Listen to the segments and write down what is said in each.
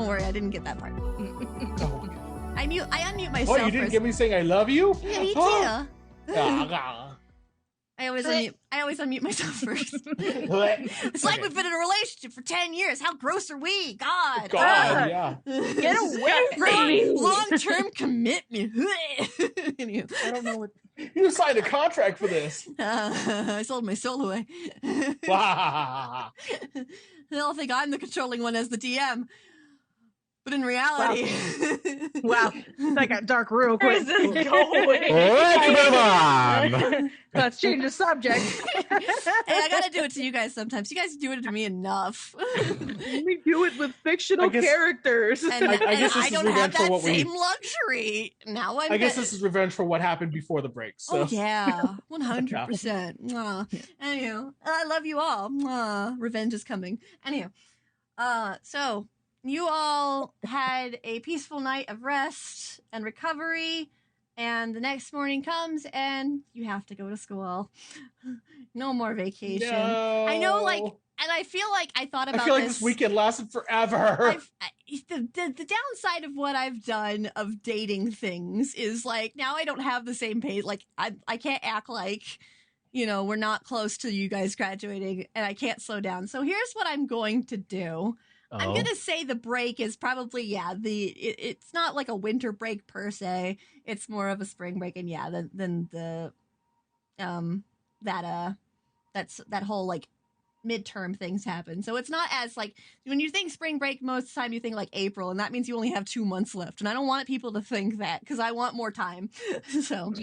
Don't worry, I didn't get that part. Oh. I unmute myself. Oh, you didn't get me saying I love you? Yeah, me too. I always unmute myself first. It's like we've been in a relationship for 10 years. How gross are we? God. Yeah. Get away from me! Long-term commitment. Anyway. I don't know what... You signed a contract for this. I sold my soul away. Wow. They'll think I'm the controlling one as the DM. But in reality... Wow. That got dark real quick. Where's this going? Let's move on. Let's change the subject. Hey, I gotta do it to you guys sometimes. You guys do it to me enough. We do it with fictional characters. And I guess this I is don't have revenge for that what same luxury. Now I guess this is revenge for what happened before the break. So. Oh, yeah. 100%. Anywho, I love you all. Revenge is coming. Anywho, so you all had a peaceful night of rest and recovery, and the next morning comes and you have to go to school. No more vacation. No. I know, and I feel like I thought about I feel like this weekend lasted forever. The downside of what I've done of dating things is now I don't have the same pace. I can't act like, we're not close to you guys graduating, and I can't slow down. So here's what I'm going to do. Oh. I'm gonna say the break is probably it's not like a winter break per se. It's more of a spring break, and than the that whole midterm things happen. So it's not as when you think spring break, most of the time you think April, and that means you only have 2 months left. And I don't want people to think that because I want more time. So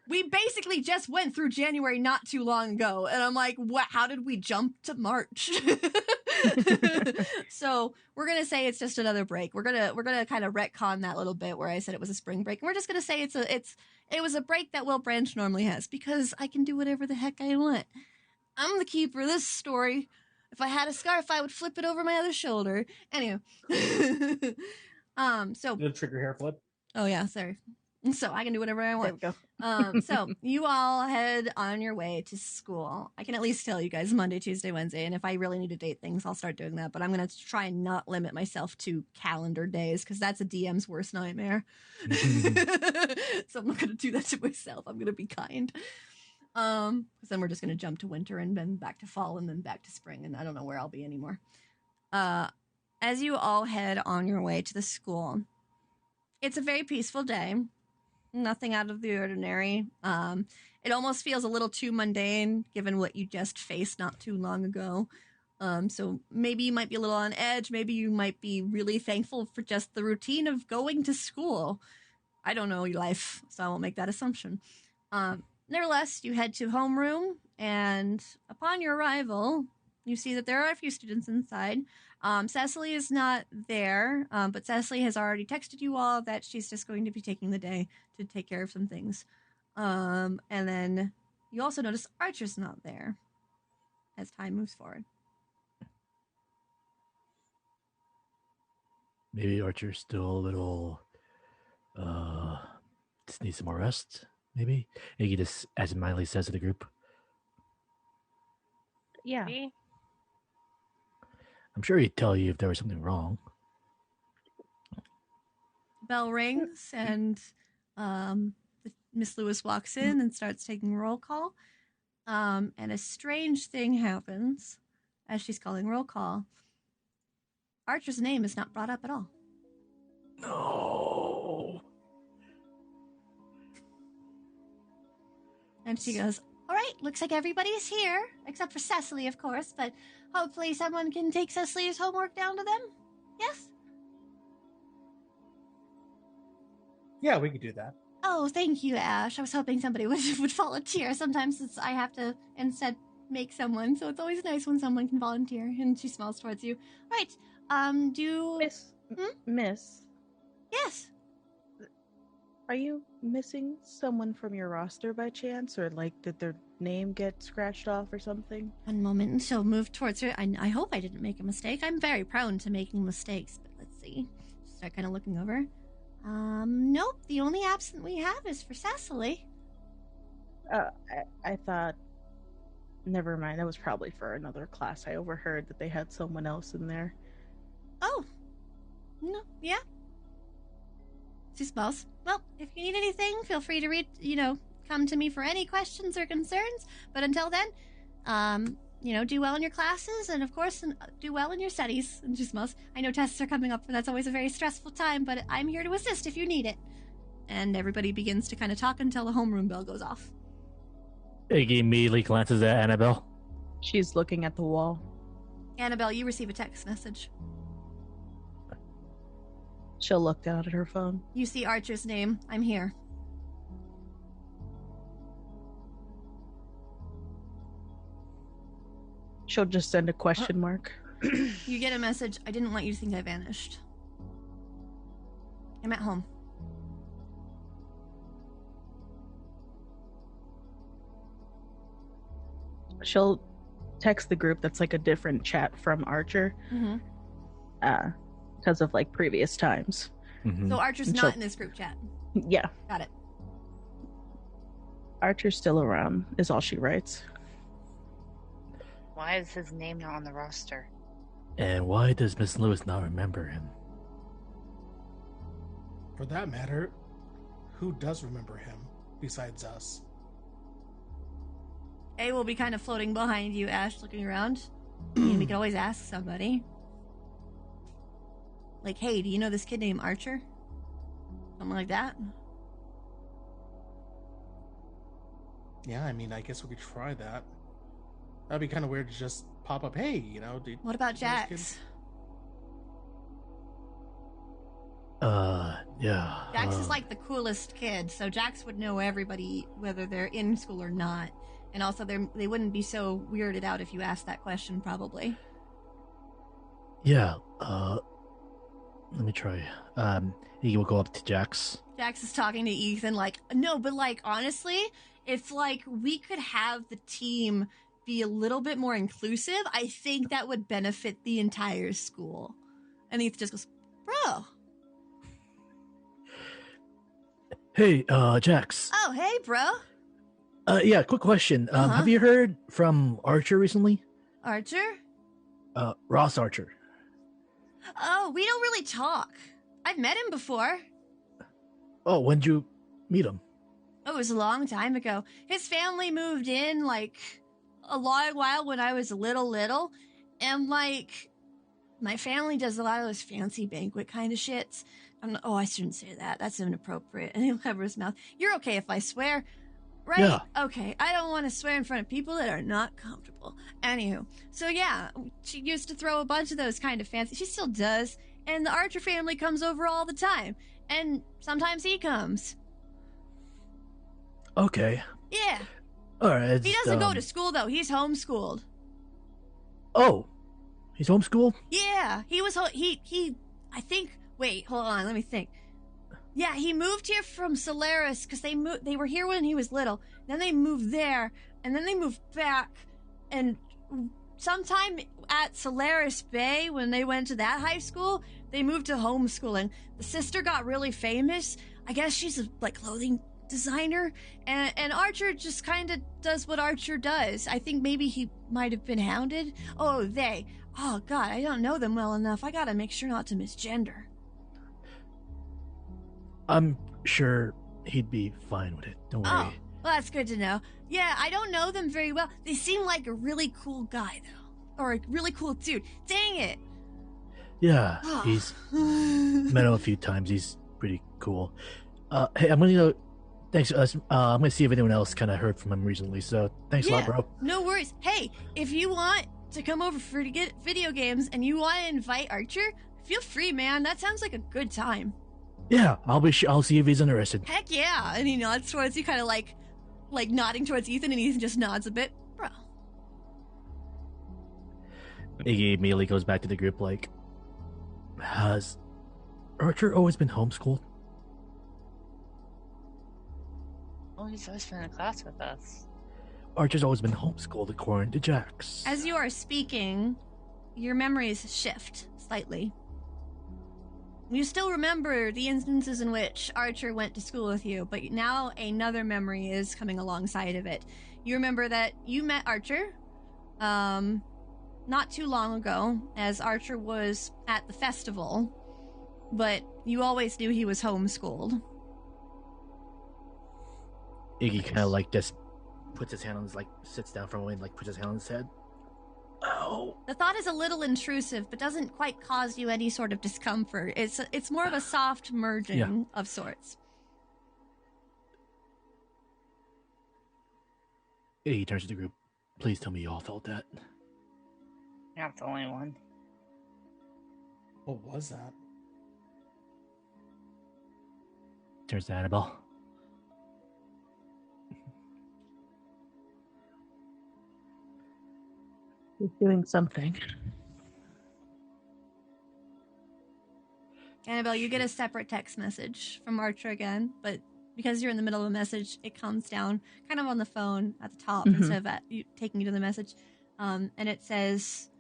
we basically just went through January not too long ago, and I'm like, what? How did we jump to March? So we're gonna say it's just another break. We're gonna kind of retcon that little bit where I said it was a spring break, and we're just gonna say it was a break that Wilbranch normally has because I can do whatever the heck I want. I'm the keeper of this story. If I had a scarf, I would flip it over my other shoulder. Anyway, so The trigger hair flip. Oh yeah, sorry. So I can do whatever I want. There we go. So you all head on your way to school. I can at least tell you guys Monday, Tuesday, Wednesday, and if I really need to date things, I'll start doing that. But I'm going to try and not limit myself to calendar days because that's a DM's worst nightmare. So I'm not going to do that to myself. I'm going to be kind. Because then we're just going to jump to winter and then back to fall and then back to spring, and I don't know where I'll be anymore. As you all head on your way to the school, it's a very peaceful day. Nothing out of the ordinary. It almost feels a little too mundane given what you just faced not too long ago. So maybe you might be a little on edge. Maybe you might be really thankful for just the routine of going to school. I don't know your life, so I won't make that assumption. Nevertheless, you head to homeroom, and upon your arrival, you see that there are a few students inside. Cecily is not there, but Cecily has already texted you all that she's just going to be taking the day to take care of some things. And then you also notice Archer's not there as time moves forward. Maybe Archer's still a little, just needs some more rest, maybe? Iggy just absentmindedly says to the group. Yeah. I'm sure he'd tell you if there was something wrong. Bell rings, and Miss Lewis walks in and starts taking roll call. And a strange thing happens as she's calling roll call. Archer's name is not brought up at all. No. And she goes, all right, looks like everybody's here, except for Cecily, of course, but hopefully someone can take Cecily's homework down to them? Yes? Yeah, we could do that. Oh, thank you, Ash. I was hoping somebody would volunteer. Sometimes I have to instead make someone, so it's always nice when someone can volunteer. And she smiles towards you. All right, Miss, Yes. are you missing someone from your roster by chance? Or, did their name get scratched off or something? One moment, and she'll move towards her. I hope I didn't make a mistake. I'm very prone to making mistakes, but let's see. Start kind of looking over. Nope. The only absent we have is for Cecily. I thought... Never mind, that was probably for another class. I overheard that they had someone else in there. Oh. No, yeah. She smells. Well, if you need anything, feel free to come to me for any questions or concerns. But until then, do well in your classes and, of course, do well in your studies. And she smells. I know tests are coming up, and that's always a very stressful time, but I'm here to assist if you need it. And everybody begins to kind of talk until the homeroom bell goes off. Iggy immediately glances at Annabelle. She's looking at the wall. Annabelle, you receive a text message. She'll look down at her phone. You see Archer's name. I'm here. She'll just send a question mark. You get a message. I didn't want you to think I vanished. I'm at home. She'll text the group that's like a different chat from Archer. Mm-hmm. Because of like previous times. Mm-hmm. So Archer's not in this group chat. Yeah. Got it. Archer's still around, is all she writes. Why is his name not on the roster? And why does Miss Lewis not remember him? For that matter, who does remember him besides us? A will be kind of floating behind you, Ash, looking around. I mean, we could always ask somebody. Like, hey, do you know this kid named Archer? Something like that. Yeah, I mean, I guess we could try that. That'd be kind of weird to just pop up, hey, What about Jax? Yeah. Jax is like the coolest kid, so Jax would know everybody, whether they're in school or not. And also, they wouldn't be so weirded out if you asked that question, probably. Yeah, let me try. He will go up to Jax. Jax is talking to Ethan like, no, but like, honestly, if like we could have the team be a little bit more inclusive, I think that would benefit the entire school. And Ethan just goes, bro. Hey, Jax. Oh, hey, bro. Yeah, quick question. Have you heard from Archer recently? Archer? Ross Archer. Oh, we don't really talk. I've met him before. Oh, when'd you meet him? Oh, it was a long time ago. His family moved in, like, a long while when I was little. And, like, my family does a lot of those fancy banquet kind of shits. I shouldn't say that. That's inappropriate. And he'll cover his mouth. You're okay if I swear, right? Yeah. Okay, I don't want to swear in front of people that are not comfortable. Anywho, so yeah, she used to throw a bunch of those kind of fancy. She still does. And the Archer family comes over all the time. And sometimes he comes. Okay. Yeah. All right. He doesn't go to school, though. He's homeschooled. Oh. He's homeschooled? Yeah. He was, I think, wait, hold on, let me think. Yeah, he moved here from Solaris because they were here when he was little. Then they moved there, and then they moved back. And sometime at Solaris Bay, when they went to that high school, they moved to homeschooling. The sister got really famous. I guess she's a clothing designer, and Archer just kind of does what Archer does. I think maybe he might have been hounded. Oh, God, I don't know them well enough. I gotta make sure not to misgender. I'm sure he'd be fine with it. Don't worry. Oh, well, that's good to know. Yeah, I don't know them very well. They seem like a really cool guy, though. Or a really cool dude. Dang it! Yeah, he's met him a few times. He's pretty cool. Hey, I'm gonna go. Thanks. I'm gonna see if anyone else kind of heard from him recently. So thanks a lot, bro. No worries. Hey, if you want to come over for to get video games and you want to invite Archer, feel free, man. That sounds like a good time. Yeah, I'll see if he's interested. Heck yeah! And he nods towards you, kind of like nodding towards Ethan, and Ethan just nods a bit. Bro. Iggy immediately goes back to the group like, has Archer always been homeschooled? Oh, he's always been in class with us. Archer's always been homeschooled according to Jax. As you are speaking, your memories shift slightly. You still remember the instances in which Archer went to school with you, but now another memory is coming alongside of it. You remember that you met Archer, not too long ago, as Archer was at the festival, but you always knew he was homeschooled. Iggy kind of like just puts his hand on his, like, sits down for a moment and, like, puts his hand on his head. Ow. The thought is a little intrusive, but doesn't quite cause you any sort of discomfort. It's more of a soft merging of sorts. Iggy turns to the group. Please tell me you all felt that. You're not the only one. What was that? Turns to Annabelle. He's doing something. Annabelle, you get a separate text message from Archer again, but because you're in the middle of a message, it comes down kind of on the phone at the top instead of taking you to the message. And it says,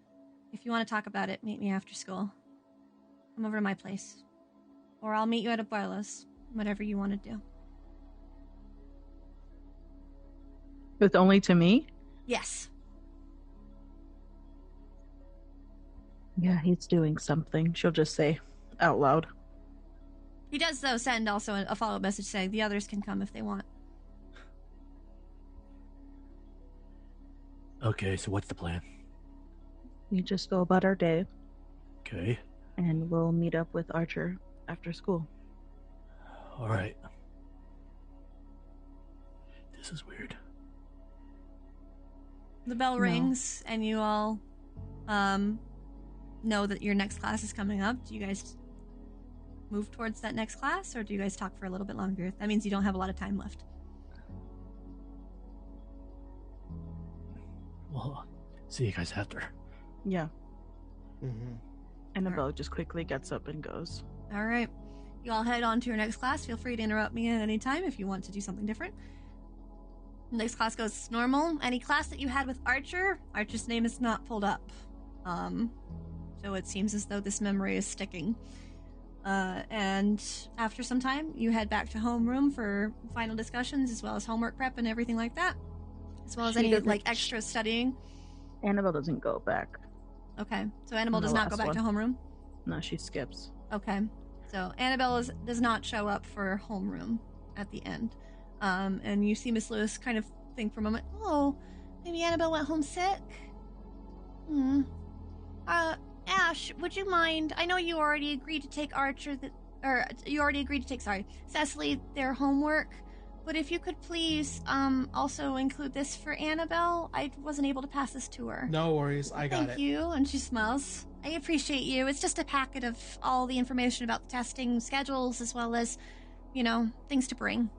if you want to talk about it, meet me after school. Come over to my place. Or I'll meet you at Abuela's. Whatever you want to do. It's only to me? Yes. Yeah, he's doing something. She'll just say out loud. He does, though, send also a follow-up message saying the others can come if they want. Okay, so what's the plan? We just go about our day, Okay. and we'll meet up with Archer after school. All right. This is weird. The bell rings, and you all know that your next class is coming up. Do you guys move towards that next class, or do you guys talk for a little bit longer? That means you don't have a lot of time left. Well, see you guys after. Yeah. Mm-hmm. Annabelle just quickly gets up and goes. All right. You all head on to your next class. Feel free to interrupt me at any time if you want to do something different. Next class goes normal. Any class that you had with Archer, Archer's name is not pulled up. So it seems as though this memory is sticking. And after some time, you head back to homeroom for final discussions, as well as homework prep and everything like that, as well as any extra studying. Annabelle doesn't go back. Okay, so Annabelle does not go back to homeroom? No, she skips. Okay, so Annabelle does not show up for homeroom at the end. And you see Miss Lewis kind of think for a moment, oh, maybe Annabelle went home sick? Ash, would you mind? I know you already agreed to take Cecily their homework, but if you could please also include this for Annabelle. I wasn't able to pass this to her. No worries, I got it. Thank you, and she smiles. I appreciate you. It's just a packet of all the information about the testing schedules, as well as, things to bring.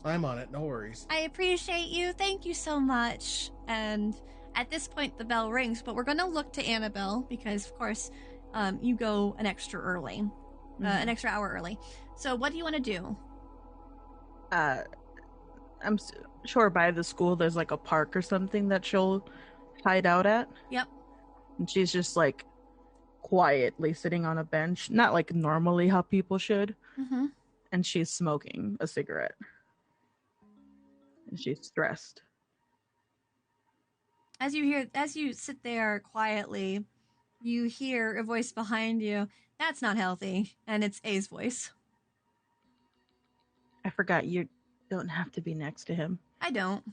I'm on it, no worries. I appreciate you. Thank you so much. And at this point, the bell rings, but we're going to look to Annabelle because, of course, you go an extra hour early. So what do you want to do? I'm sure by the school there's like a park or something that she'll hide out at. Yep. And she's just like quietly sitting on a bench, not like normally how people should. Mm-hmm. And she's smoking a cigarette. And she's stressed. As you sit there quietly, you hear a voice behind you. That's not healthy. And it's A's voice. I forgot you don't have to be next to him. I don't.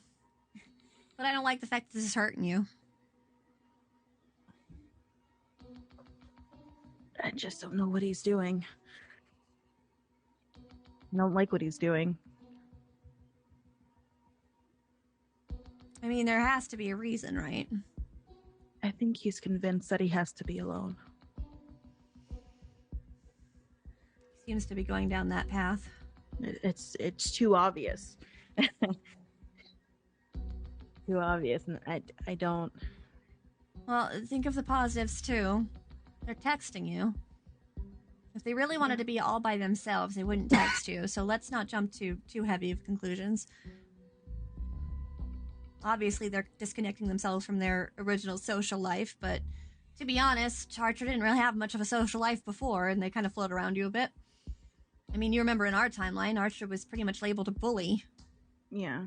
But I don't like the fact that this is hurting you. I just don't know what he's doing. I don't like what he's doing. I mean, there has to be a reason, right? I think he's convinced that he has to be alone. Seems to be going down that path. It's too obvious. Too obvious, and I don't. Well, think of the positives too. They're texting you. If they really wanted to be all by themselves, they wouldn't text you. So let's not jump to too heavy of conclusions. Obviously, they're disconnecting themselves from their original social life, but to be honest, Archer didn't really have much of a social life before, and they kind of float around you a bit. I mean, you remember in our timeline, Archer was pretty much labeled a bully. Yeah.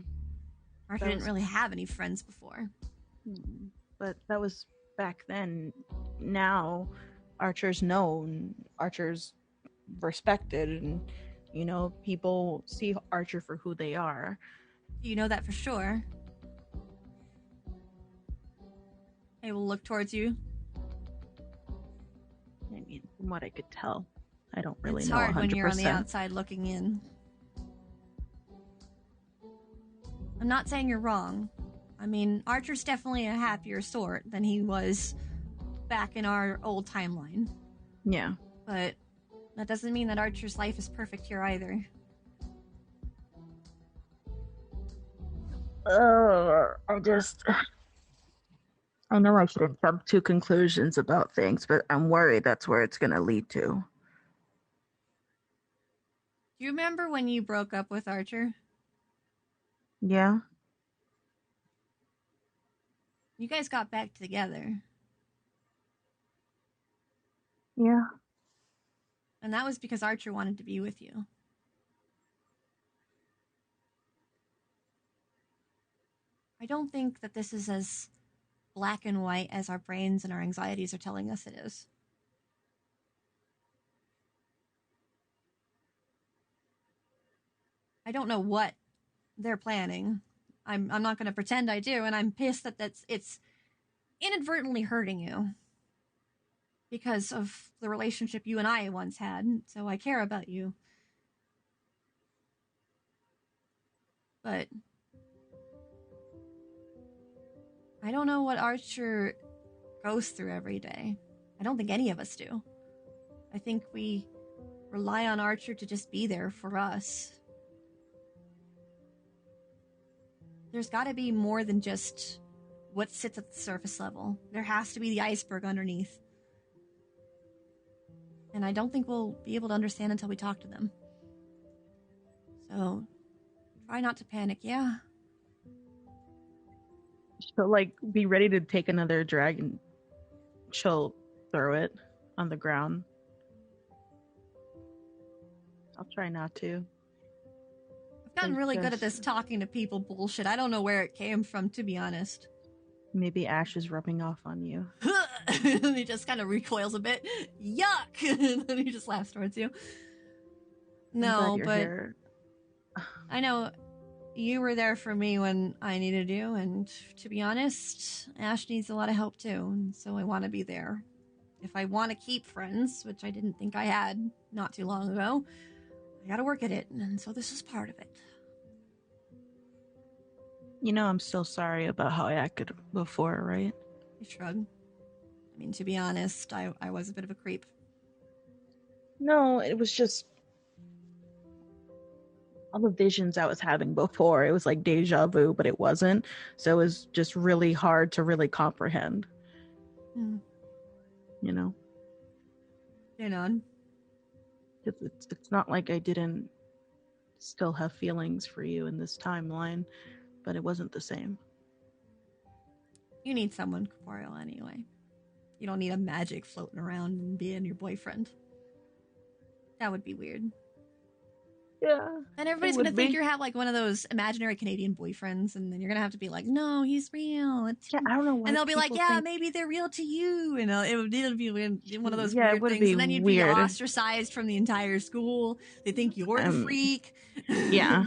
Archer didn't really have any friends before. But that was back then. Now, Archer's known, Archer's respected, and people see Archer for who they are. You know that for sure. I will look towards you. I mean, from what I could tell, I don't really It's know. hard 100%. when you're on the outside looking in. I'm not saying you're wrong. I mean, Archer's definitely a happier sort than he was back in our old timeline. Yeah. But that doesn't mean that Archer's life is perfect here either. I know I shouldn't jump to conclusions about things, but I'm worried that's where it's going to lead to. Do you remember when you broke up with Archer? Yeah. You guys got back together. Yeah. And that was because Archer wanted to be with you. I don't think that this is as black and white as our brains and our anxieties are telling us it is. I don't know what they're planning. I'm not going to pretend I do, and I'm pissed that it's inadvertently hurting you because of the relationship you and I once had. So I care about you. But I don't know what Archer goes through every day. I don't think any of us do. I think we rely on Archer to just be there for us. There's got to be more than just what sits at the surface level. There has to be the iceberg underneath. And I don't think we'll be able to understand until we talk to them. So, try not to panic, yeah? She'll, be ready to take another drag and she'll throw it on the ground. I'll try not to. I've gotten really good at this talking to people bullshit. I don't know where it came from, to be honest. Maybe Ash is rubbing off on you. And he just kind of recoils a bit. Yuck! And then he just laughs towards you. No, but here. I know you were there for me when I needed you, and to be honest, Ash needs a lot of help too, and so I want to be there. If I want to keep friends, which I didn't think I had not too long ago, I gotta work at it, and so this is part of it. I'm still sorry about how I acted before, right? I shrug. I mean, to be honest, I was a bit of a creep. No, it was just all the visions I was having before. It was like deja vu, but it wasn't. So it was just really hard to really comprehend. Stay on. It's not like I didn't still have feelings for you in this timeline, but it wasn't the same. You need someone corporeal anyway. You don't need a magic floating around and being your boyfriend. That would be weird. Yeah. And everybody's going to think you have one of those imaginary Canadian boyfriends, and then you're going to have to be like, no, he's real. Yeah, I don't know why. And they'll be like, yeah, maybe they're real to you. And it'll be one of those weird things. And then you'd be ostracized from the entire school. They think you're the freak. Yeah.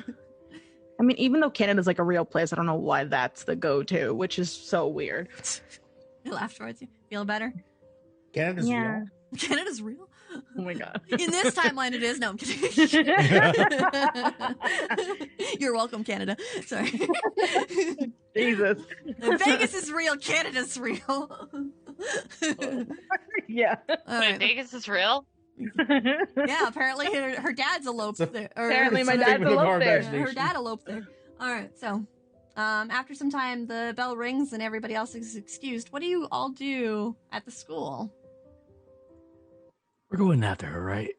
I mean, even though Canada's a real place, I don't know why that's the go-to, which is so weird. They laugh towards you. Feel better? Canada's real? Canada's real? Oh my god. In this timeline it is. No, I'm kidding. You're welcome, Canada. Sorry. Jesus. Vegas is real. Canada's real. Yeah. Wait, Vegas is real? Yeah, apparently her dad's eloped there. Apparently my dad's eloped there. Her dad eloped there. Alright, so after some time the bell rings and everybody else is excused. What do you all do at the school? We're going after her, right?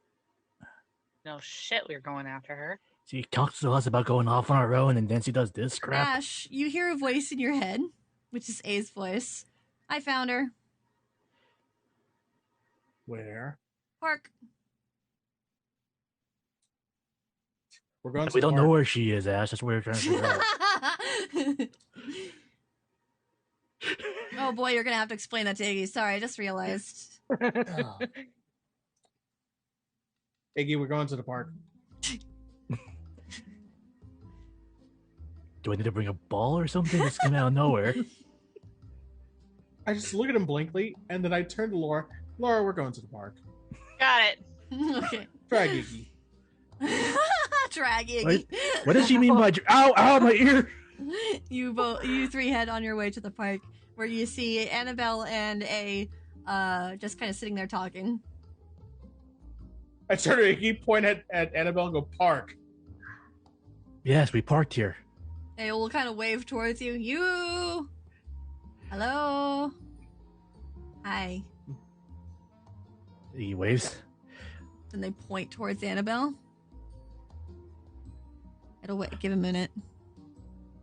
No shit, we're going after her. She talks to us about going off on our own, and then she does this crap. Ash, you hear a voice in your head, which is A's voice. I found her. Where? Park. We're going. We don't know where she is, Ash. That's what we're trying to figure out. Oh boy, you're gonna have to explain that to Iggy. Sorry, I just realized. Oh. Iggy, we're going to the park. Do I need to bring a ball or something? It's coming out of nowhere. I just look at him blankly, and then I turn to Laura. Laura, we're going to the park. Got it. Okay. Drag Iggy. Drag Iggy. What? What does she mean by ow, my ear? You three head on your way to the park, where you see Annabelle and A just kind of sitting there talking. I turn to Iggy, point at Annabelle, and go, park. Yes, we parked here. A will kind of wave towards you. You. Hello. Hi. He waves. Then they point towards Annabelle. It'll wait. Give a minute.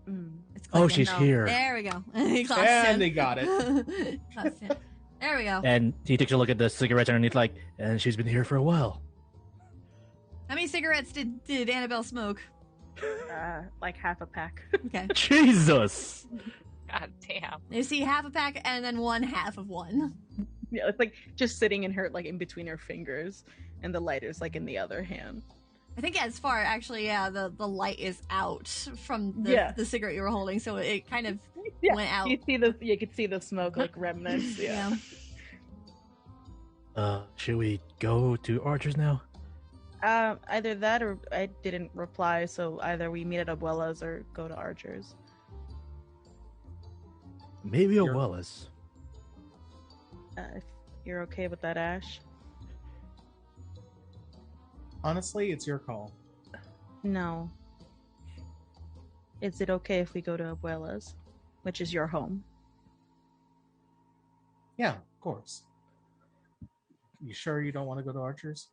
It's Oh, clicking. she's here. There we go. And they got it. There we go. And he takes a look at the cigarettes underneath, like, and she's been here for a while. How many cigarettes did Annabelle smoke? Like half a pack. Okay. Jesus! God damn. You see half a pack and then one half of one. Yeah, it's like just sitting in her, like in between her fingers, and the lighter's like in the other hand. I think as far actually, yeah, the light is out from the cigarette you were holding, so it kind of went out. You could see the smoke like remnants. Yeah. Should we go to Archer's now? Either that or I didn't reply, so either we meet at Abuela's or go to Archer's. Maybe Abuela's. If you're okay with that, Ash. Honestly, it's your call. No. Is it okay if we go to Abuela's, which is your home? Yeah, of course. You sure you don't want to go to Archer's?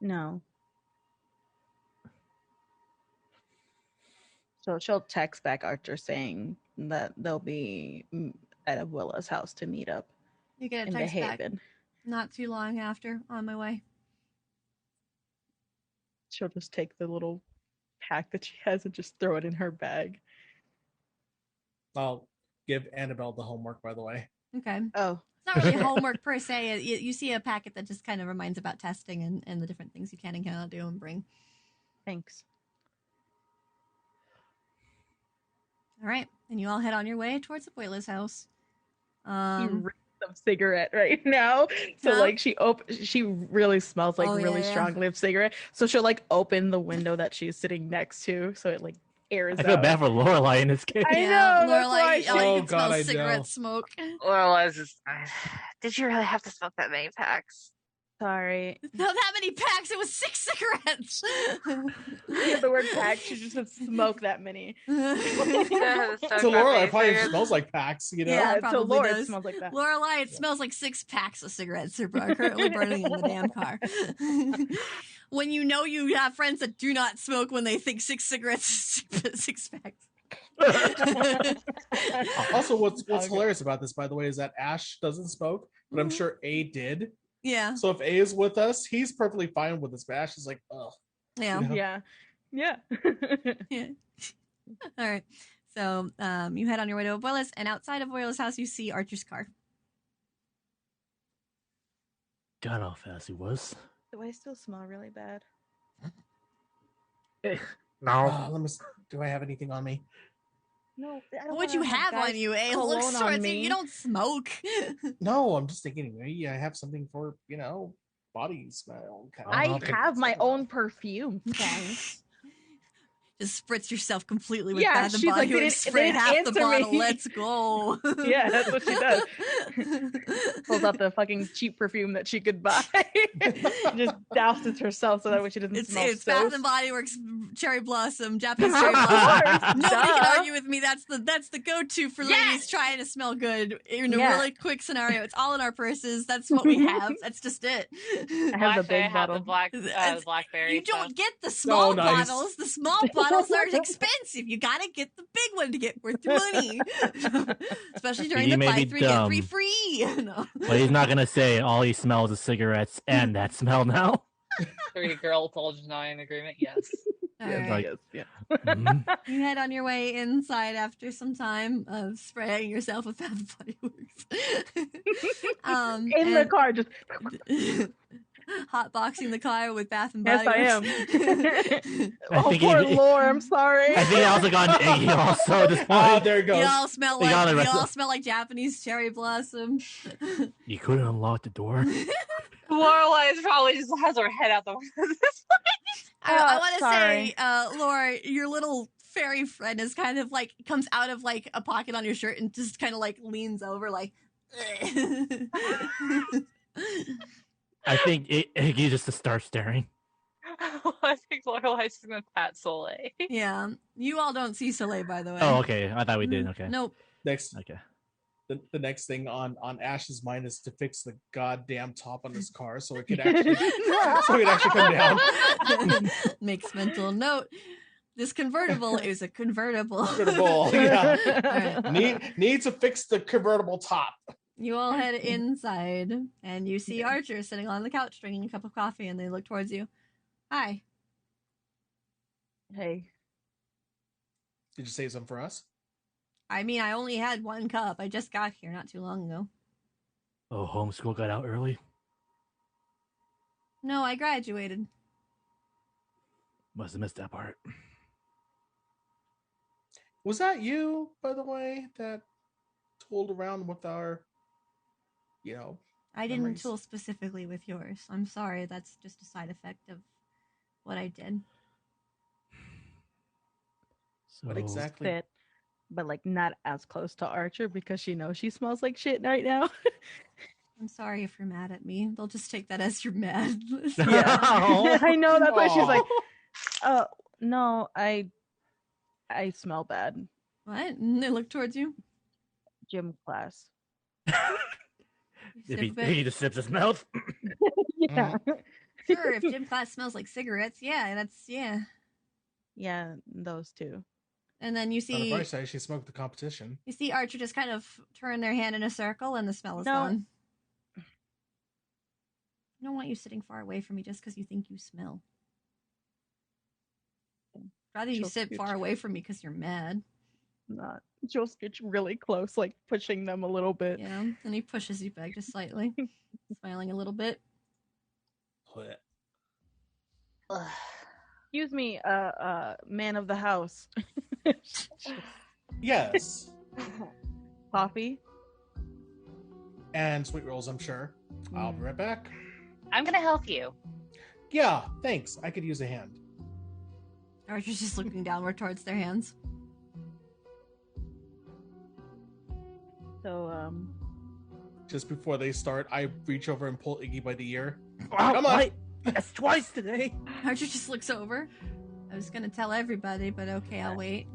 No. So she'll text back Archer saying that they'll be at Abuela's house to meet up You get a in the text back Haven. not too long after, on my way. She'll just take the little pack that she has and just throw it in her bag. I'll give Annabelle the homework, by the way. Okay. Oh. It's not really homework per se. You see a packet that just kind of reminds about testing and the different things you can and cannot do and bring. Thanks. All right. And you all head on your way towards Abuela's house. She reeks of cigarette right now. So Huh? like she really smells like Oh, yeah, really yeah. strongly of cigarette. So she'll like open the window that she's sitting next to so it like airs I feel out. bad for Lorelai in this case. I know, that's why Lorelai, all you Oh, can God, smell I cigarette know. smoke. Lorelai's just. Did you really have to smoke that many packs? Sorry. Not that many packs. It was 6 cigarettes. Yeah, the word pack, she just said smoke that many. So Laura probably smells like packs, you know? Yeah. to probably Laura does. it smells like that. Lorelai, it smells like 6 packs of cigarettes are currently burning in the damn car. When you know you have friends that do not smoke when they think 6 cigarettes is 6 packs. Also, what's Okay. hilarious about this, by the way, is that Ash doesn't smoke, but I'm Mhm. sure A did. Yeah. So if A is with us, he's perfectly fine with this, but Ash is like, ugh. Yeah. Yeah. Yeah. Yeah. All right. So you head on your way to Abuela's, and outside of Abuela's house, you see Archer's car. God, how fast he was. Do I still smell really bad? No. Let me. Do I have anything on me? No. I What would you have on you, eh? Look, cologne on sorry, me. you don't smoke. No, I'm just thinking maybe I have something for body smell. Kind of. I have my own perfume. Thanks. Just spritz yourself completely with Yeah, Bath and she's Body like, they Works. didn't- Spray they didn't half the answer bottle. me. Let's go. Yeah, that's what she does. Pulls out the fucking cheap perfume that she could buy. Just douses herself so that way she doesn't smell It's so Bath and Body Works Cherry Blossom, Japanese Of Cherry Blossom. course, Nobody duh. can argue with me. That's the go-to for ladies trying to smell good in a Yeah. really quick scenario. It's all in our purses. That's what we have. That's just it. I have the big have bottle. the black, It's- blackberry. You don't stuff. get the small nice. bottles. The small bottles are expensive. You gotta get the big one to get worth your money. Especially during He the may buy be 3 get dumb. 3 free. No. But he's not gonna say all he smells is cigarettes and that smell now. 3 girl told you not in agreement. Yes. All Yes, right. like- yes, yeah. Mhm. You head on your way inside after some time of spraying yourself with Bath and Body Works. In the car, just hotboxing the car with Bath and yes, Body I Works. am. I Oh, think poor it- Lore. I'm sorry. I think I also got an Iggy also at this Oh, point. there it goes. You all smell You got it, like Russell. Japanese cherry blossom. You couldn't unlock the door. Lorelai is probably just has her head out the window. I want to sorry. say, Laura, your little fairy friend is kind of like comes out of like a pocket on your shirt and just kind of like leans over like. I think Iggy just starts staring. I think Lorelai's just gonna pat Soleil. Yeah, you all don't see Soleil, by the way. Oh, okay. I thought we did. Okay. Nope. Next, Okay. the next thing on Ash's mind is to fix the goddamn top on this car so it could actually come down. Makes mental note. This convertible is a convertible. Convertible, yeah. All right. Need to fix the convertible top. You all head inside, and you see Archer sitting on the couch drinking a cup of coffee, and they look towards you. Hi. Hey. Did you save some for us? I mean, I only had one cup. I just got here not too long ago. Oh, homeschool got out early. No, I graduated. Must have missed that part. Was that you, by the way, that tooled around with our, I didn't Memories. tool specifically with yours. I'm sorry. That's just a side effect of what I did. So, what exactly? Fit, but like not as close to Archer because she knows she smells like shit right now. I'm sorry if you're mad at me. They'll just take that as you're mad. Yeah, Oh. I know. That's why she's like, Aw. no, I smell bad. What? And they look towards you. Gym class. If Sip he, a bit. he just sips his mouth. Yeah. Sure, if gym class smells like cigarettes, yeah. Yeah, those two. And then you On the see bright side, she smoked the competition. Archer just kind of turn their hand in a circle, and the smell is No. gone. I don't want you sitting far away from me just because you think you smell. Rather you She'll sit scooch. far away from me because you're mad. Not. She'll scooch really close, like pushing them a little bit. Yeah, and he pushes you back just slightly, smiling a little bit. Excuse me, man of the house. Yes. Coffee. And sweet rolls, I'm sure. I'll be right back. I'm gonna help you. Yeah, thanks. I could use a hand. Archer's just looking downward towards their hands. So, Just before they start, I reach over and pull Iggy by the ear. Wow, Come on. why? That's twice today. Archer just looks over. I was gonna tell everybody, but okay, I'll wait.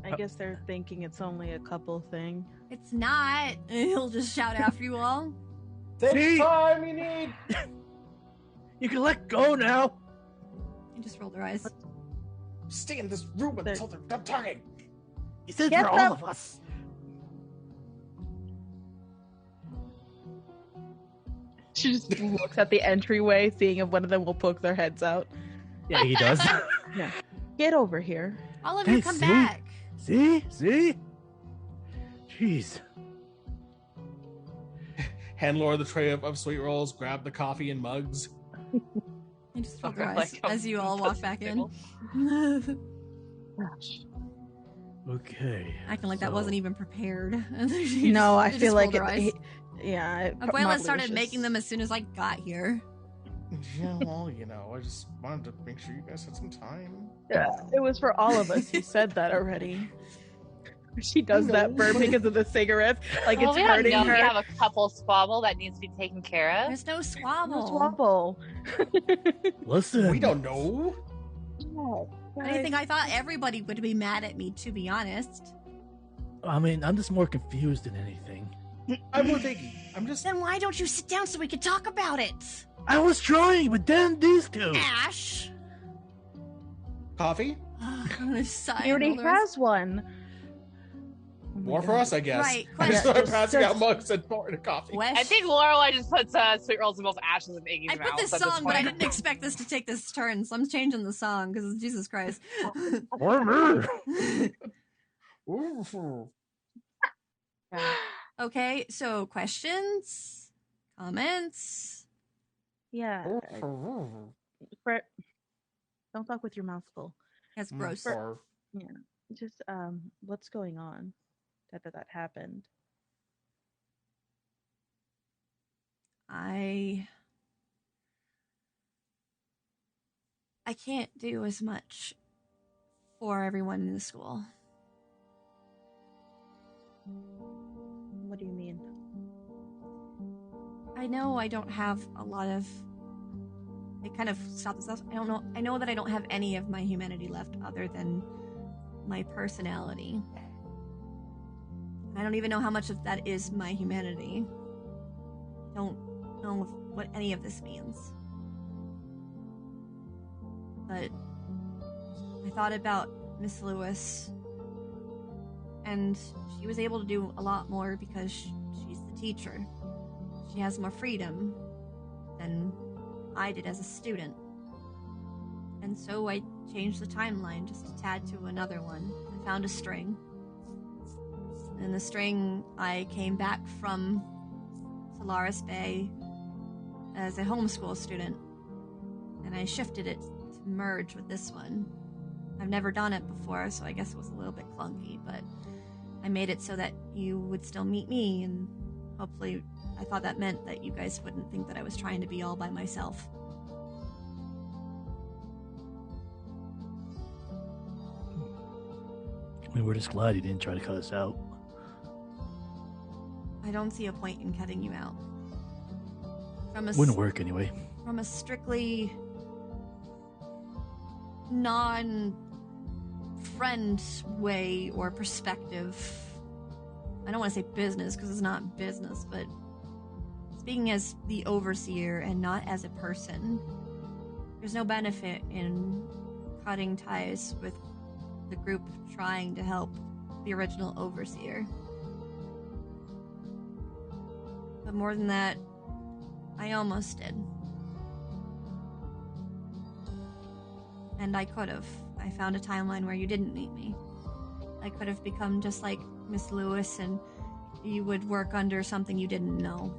I guess they're thinking it's only a couple thing. It's not. And he'll just shout after you all. Take See? time you need. You can let go now. And just roll their eyes. Stay in this room until they're done talking. He said Get for all them. of us. She just looks at the entryway, seeing if one of them will poke their heads out. Yeah, he does. Get over here. All of you Hey, come see? back. See? Jeez. Hand Laura the tray of sweet rolls, grab the coffee and mugs. And just roll their Like, eyes as you all walk back in. Okay. Acting like that so- wasn't even prepared. No, I They feel just like roll their eyes. yeah. Abuela started making them as soon as I got here. Yeah, well, I just wanted to make sure you guys had some time. Yeah, it was for all of us. You said that already. She does that burn because of the cigarettes. Like Well, it's we don't hurting know. her. We have a couple squabble that needs to be taken care of. There's no No squabble. swabble. Listen. We don't know. Anything, I thought everybody would be mad at me, to be honest. I mean, I'm just more confused than anything. I'm with Iggy. I'm just. Then why don't you sit down so we can talk about it? I was trying, but then these two. Ash! Coffee? I'm gonna sigh He already and roll the eyes. has one. Oh my More for God. us, I guess. Right, I question. started passing out Just- mugs and pouring a coffee. Question. I think Lorelai just puts sweet rolls in both Ash's and Iggy's I mouth. put this at this song, but I point. didn't expect this to take this turn, so I'm changing the song because Jesus Christ. Or me. Ooh. Okay, so questions, comments. Yeah. Don't talk with your mouth full. That's gross. Or Yeah. Just what's going on that happened? I can't do as much for everyone in the school. What do you mean? I know I don't have a lot of. It kind of stopped itself. I don't know. I know that I don't have any of my humanity left other than my personality. I don't even know how much of that is my humanity. I don't know what any of this means. But I thought about Miss Lewis, and she was able to do a lot more because she's the teacher. She has more freedom than I did as a student. And so I changed the timeline just a tad to another one. I found a string. And the string, I came back from Solaris Bay as a homeschool student. And I shifted it to merge with this one. I've never done it before, so I guess it was a little bit clunky, but I made it so that you would still meet me, and hopefully I thought that meant that you guys wouldn't think that I was trying to be all by myself. I mean, we're just glad you didn't try to cut us out. I don't see a point in cutting you out. Wouldn't work anyway. From a strictly non-friend way or perspective. I don't want to say business because it's not business, but speaking as the overseer and not as a person, there's no benefit in cutting ties with the group trying to help the original overseer. But more than that, I almost did. And I could have. I found a timeline where you didn't meet me. I could have become just like Miss Lewis, and you would work under something you didn't know.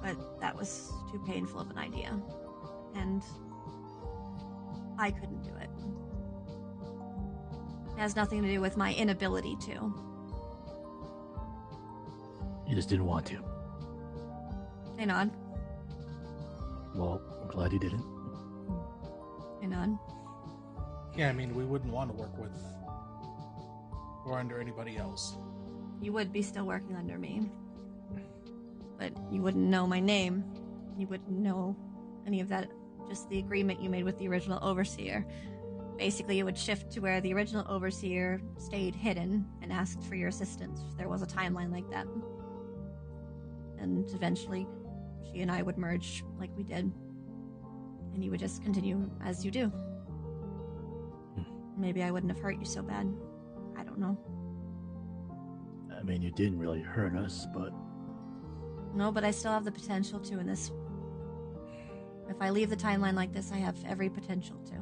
But that was too painful of an idea. And I couldn't do it. It has nothing to do with my inability to. You just didn't want to. Hey, Nod. Well, I'm glad you didn't. Hey, Nod. yeah, I mean, we wouldn't want to work with or under anybody else. You would be still working under me. But you wouldn't know my name. You wouldn't know any of that. Just the agreement you made with the original overseer. Basically, it would shift to where the original overseer stayed hidden and asked for your assistance if there was a timeline like that. And eventually, she and I would merge like we did. And you would just continue as you do. Maybe I wouldn't have hurt you so bad. I don't know. I mean, you didn't really hurt us, but... No, but I still have the potential to in this. If I leave the timeline like this, I have every potential to.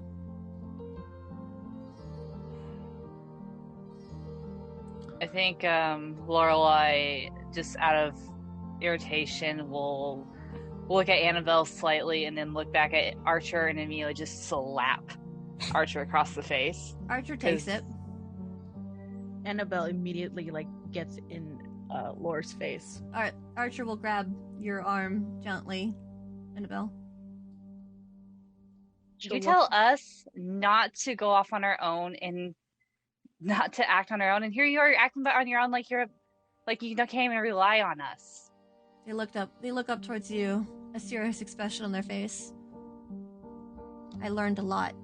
I think Lorelai, just out of irritation, will look at Annabelle slightly and then look back at Archer and immediately just slap Archer across the face. Archer takes it. Annabelle immediately gets in Lore's face. Archer will grab your arm gently. Annabelle. You tell us not to go off on our own and not to act on our own, and here you are acting on your own like you can't even rely on us. They look up towards you, a serious expression on their face. I learned a lot.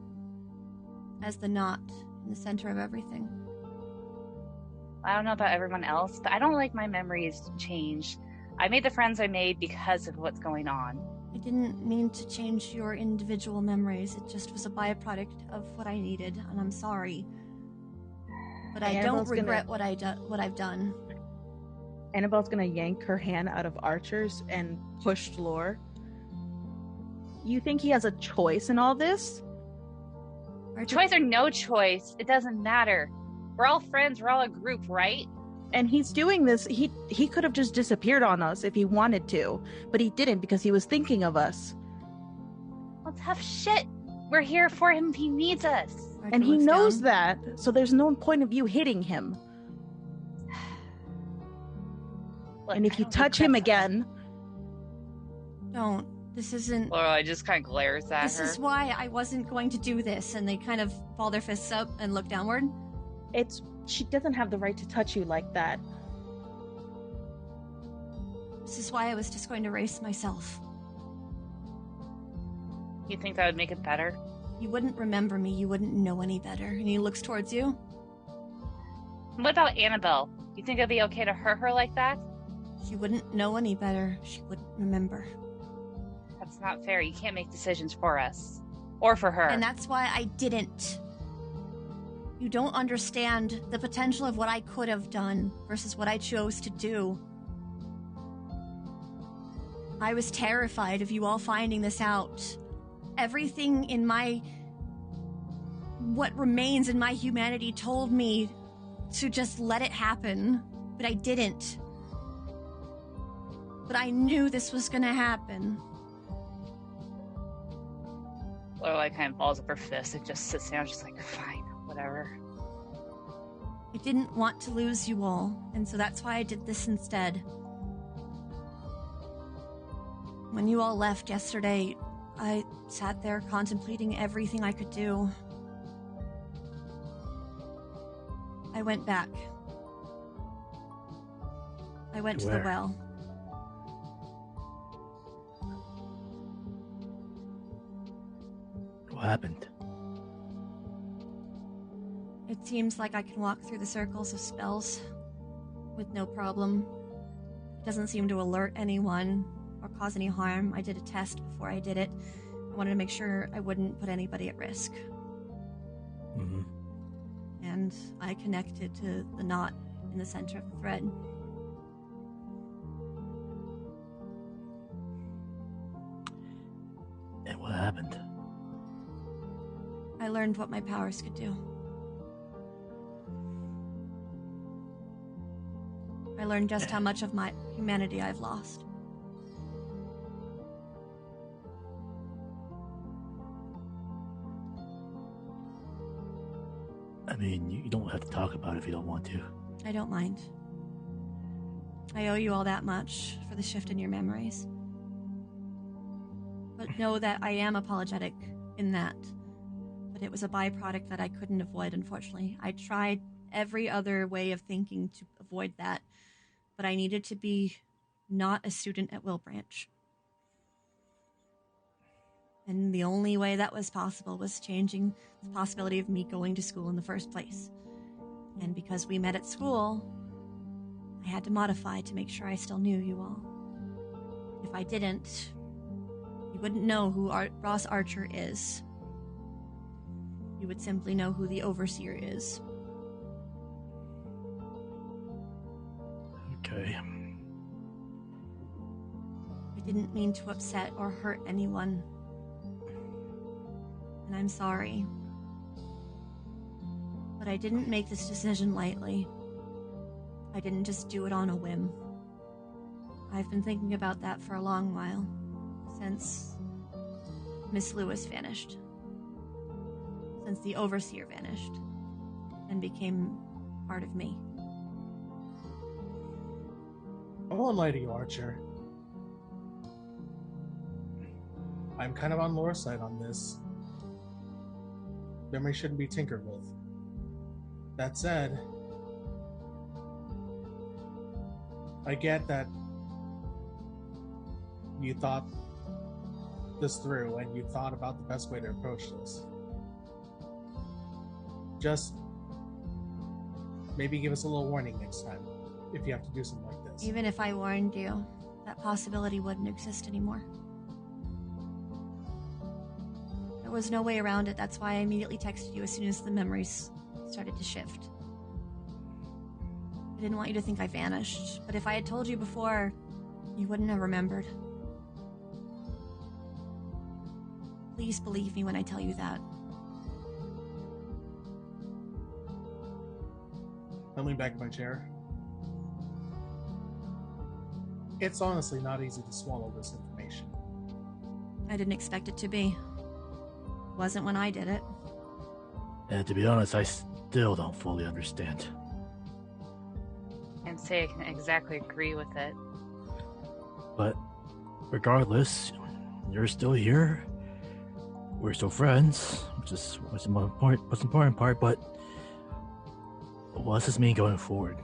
As the knot in the center of everything. I don't know about everyone else, but I don't like my memories changed. I made the friends I made because of what's going on. I didn't mean to change your individual memories. It just was a byproduct of what I needed, and I'm sorry. But I don't regret what I've done. Annabelle's gonna yank her hand out of Archer's and push Lore. You think he has a choice in all this? Archer, Choice or no choice, it doesn't matter. We're all friends, we're all a group, right? And he's doing this. He could have just disappeared on us if he wanted to, but he didn't because he was thinking of us. Well, tough shit. We're here for him if he needs us. Archer And he looks knows down. that, so there's no point of you hitting him. Look, And if I you don't touch regret him that. again, Don't. This isn't. Lorelai just kind of glares at This her. is why I wasn't going to do this. And they kind of ball their fists up and look downward. she doesn't have the right to touch you like that. This is why I was just going to race myself. You think that would make it better? You wouldn't remember me. You wouldn't know any better. And he looks towards you. What about Annabelle? You think it'd be okay to hurt her like that? She wouldn't know any better. She wouldn't remember. That's not fair. You can't make decisions for us. Or for her. And that's why I didn't. You don't understand the potential of what I could have done versus what I chose to do. I was terrified of you all finding this out. Everything in what remains in my humanity told me to just let it happen, but I didn't. But I knew this was gonna happen. Lorelai kind of balls up her fist and just sits down, just like, fine, whatever. I didn't want to lose you all, and so that's why I did this instead. When you all left yesterday, I sat there contemplating everything I could do. I went back. I went to the Where? well. What happened? It seems like I can walk through the circles of spells with no problem. It doesn't seem to alert anyone or cause any harm. I did a test before I did it. I wanted to make sure I wouldn't put anybody at risk. Mm-hmm. And I connected to the knot in the center of the thread. And what happened? I learned what my powers could do. I learned just how much of my humanity I've lost. I mean, you don't have to talk about it if you don't want to. I don't mind. I owe you all that much for the shift in your memories. But know that I am apologetic in that. But it was a byproduct that I couldn't avoid, unfortunately. I tried every other way of thinking to avoid that, but I needed to be not a student at Wilbranch. And the only way that was possible was changing the possibility of me going to school in the first place. And because we met at school, I had to modify to make sure I still knew you all. If I didn't, you wouldn't know who Ross Archer is. You would simply know who the Overseer is. Okay. I didn't mean to upset or hurt anyone. And I'm sorry. But I didn't make this decision lightly. I didn't just do it on a whim. I've been thinking about that for a long while, since Miss Lewis vanished. Since the Overseer vanished and became part of me. I won't lie to you, Archer. I'm kind of on Laura's side on this. Memory shouldn't be tinkered with. That said, I get that you thought this through and you thought about the best way to approach this. Just maybe give us a little warning next time if you have to do something like this. Even if I warned you, that possibility wouldn't exist anymore. There was no way around it. That's why I immediately texted you as soon as the memories started to shift. I didn't want you to think I vanished, but if I had told you before, you wouldn't have remembered. Please believe me when I tell you that. I lean back in my chair. It's honestly not easy to swallow this information. I didn't expect it to be. Wasn't when I did it. And to be honest, I still don't fully understand. And say I can exactly agree with it. But regardless, you're still here. We're still friends, which is what's the important part, but what does this mean going forward?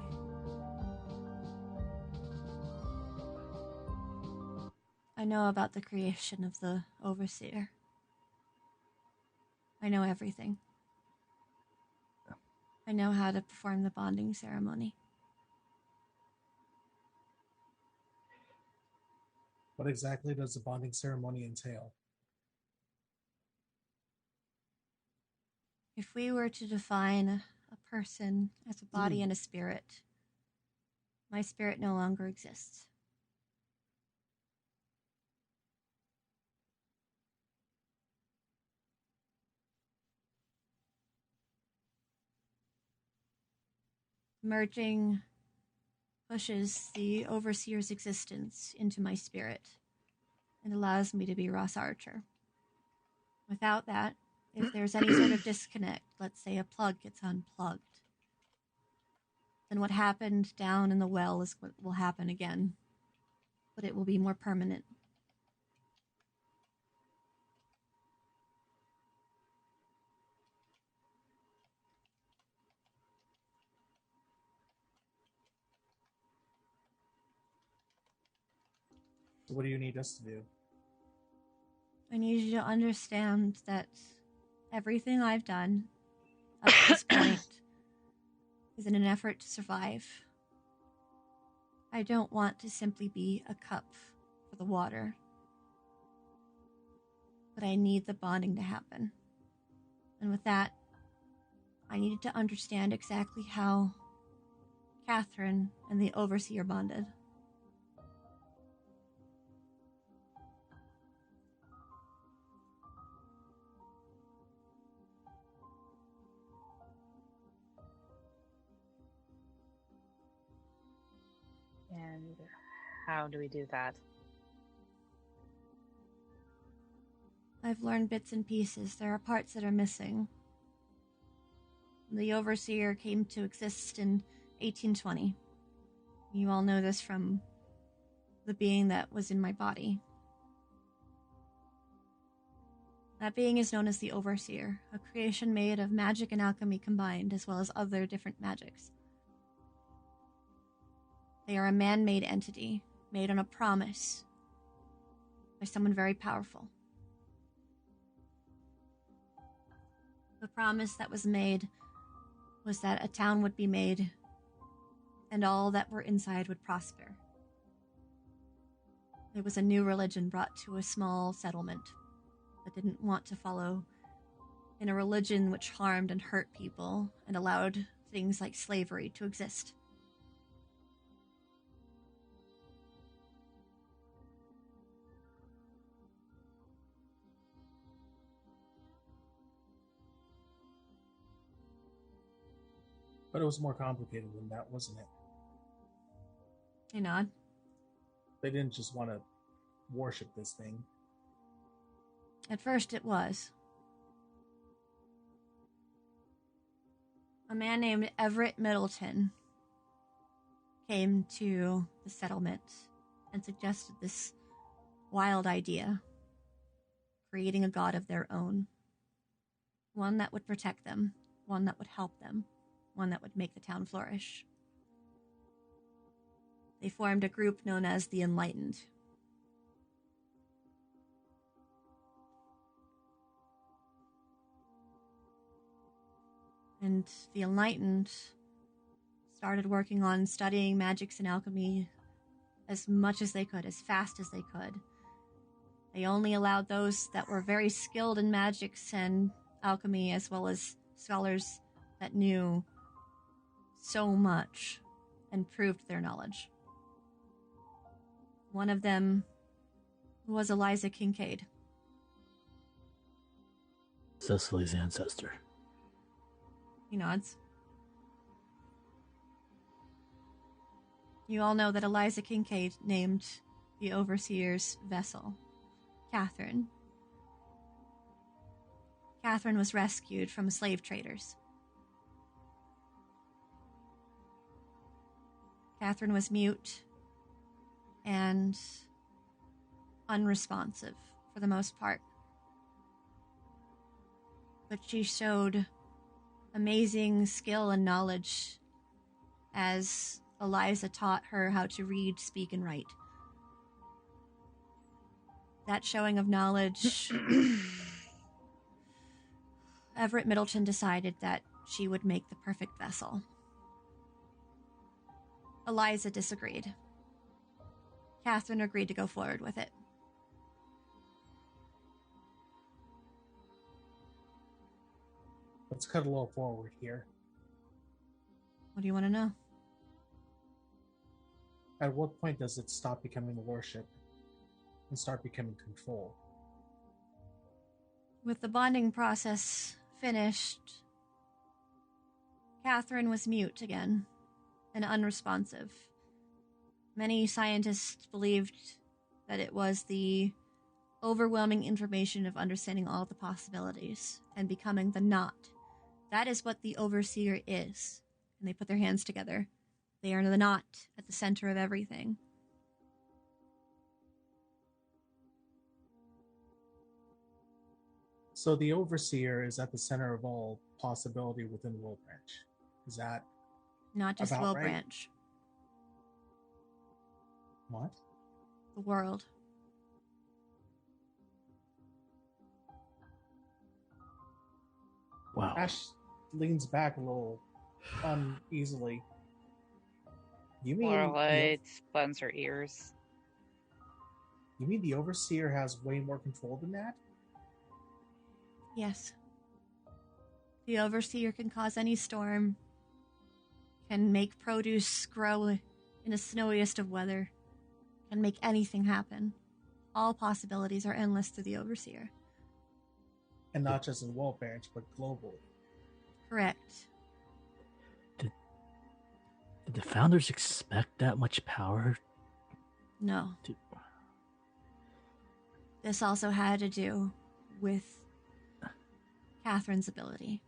I know about the creation of the Overseer. I know everything. I know how to perform the bonding ceremony. What exactly does the bonding ceremony entail? If we were to define a person as a body and a spirit, my spirit no longer exists. Merging pushes the Overseer's existence into my spirit and allows me to be Ross Archer. Without that, if there's any sort of disconnect, let's say a plug gets unplugged, then what happened down in the well is what will happen again, but it will be more permanent. So what do you need us to do? I need you to understand that everything I've done up to this point is in an effort to survive. I don't want to simply be a cup for the water, but I need the bonding to happen. And with that, I needed to understand exactly how Catherine and the Overseer bonded. And how do we do that? I've learned bits and pieces. There are parts that are missing. The Overseer came to exist in 1820. You all know this from the being that was in my body. That being is known as the Overseer, a creation made of magic and alchemy combined, as well as other different magics. They are a man-made entity, made on a promise by someone very powerful. The promise that was made was that a town would be made and all that were inside would prosper. It was a new religion brought to a small settlement that didn't want to follow in a religion which harmed and hurt people and allowed things like slavery to exist. But it was more complicated than that, wasn't it? Hey, nod. They didn't just want to worship this thing. At first it was. A man named Everett Middleton came to the settlement and suggested this wild idea, creating a god of their own. One that would protect them, one that would help them, one that would make the town flourish. They formed a group known as the Enlightened. And the Enlightened started working on studying magics and alchemy as much as they could, as fast as they could. They only allowed those that were very skilled in magics and alchemy, as well as scholars that knew so much and proved their knowledge. One of them was Eliza Kincaid. Cecily's ancestor. He nods. You all know that Eliza Kincaid named the Overseer's vessel Catherine. Catherine was rescued from slave traders. Catherine was mute and unresponsive for the most part. But she showed amazing skill and knowledge as Eliza taught her how to read, speak, and write. That showing of knowledge, Everett Middleton decided that she would make the perfect vessel. Eliza disagreed. Catherine agreed to go forward with it. Let's cut a little forward here. What do you want to know? At what point does it stop becoming worship and start becoming control? With the bonding process finished, Catherine was mute again and unresponsive. Many scientists believed that it was the overwhelming information of understanding all the possibilities and becoming the knot. That is what the Overseer is. And they put their hands together. They are the knot at the center of everything. So the Overseer is at the center of all possibility within Wilbranch. Is that Not just about right? Wilbranch. What? The world. Wow. Ash leans back a little uneasily. You mean Lorelei buns her ears. you mean the Overseer has way more control than that? Yes. The Overseer can cause any storm, can make produce grow in the snowiest of weather, can make anything happen. All possibilities are endless to the Overseer. And not just in Wilbranch, but globally. Correct. Did the founders expect that much power? No. This also had to do with Catherine's ability.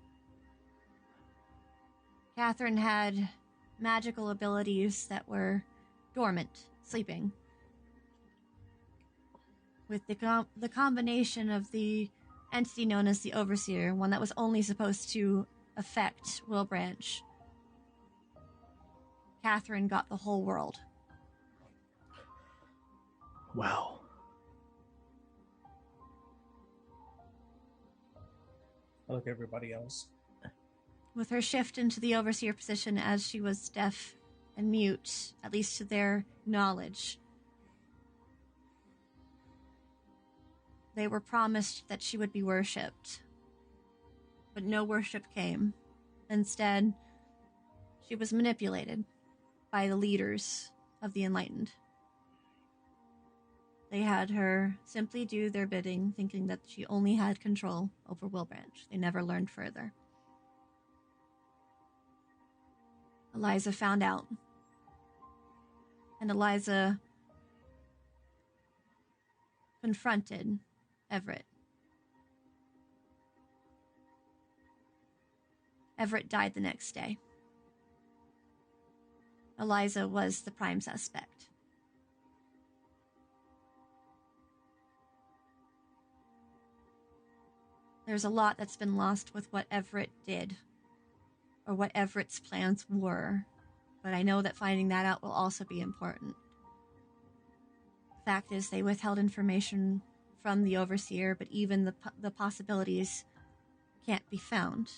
Catherine had magical abilities that were dormant, sleeping. With the combination of the entity known as the Overseer, one that was only supposed to affect Wilbranch, Catherine got the whole world. Wow. I look at everybody else. With her shift into the Overseer position as she was deaf and mute, at least to their knowledge, they were promised that she would be worshipped. But no worship came. Instead, she was manipulated by the leaders of the Enlightened. They had her simply do their bidding, thinking that she only had control over Wilbranch. They never learned further. Eliza found out. And Eliza confronted Everett. Everett died the next day. Eliza was the prime suspect. There's a lot that's been lost with what Everett did, or what Everett's plans were, but I know that finding that out will also be important. The fact is, they withheld information from the Overseer, but even the possibilities can't be found.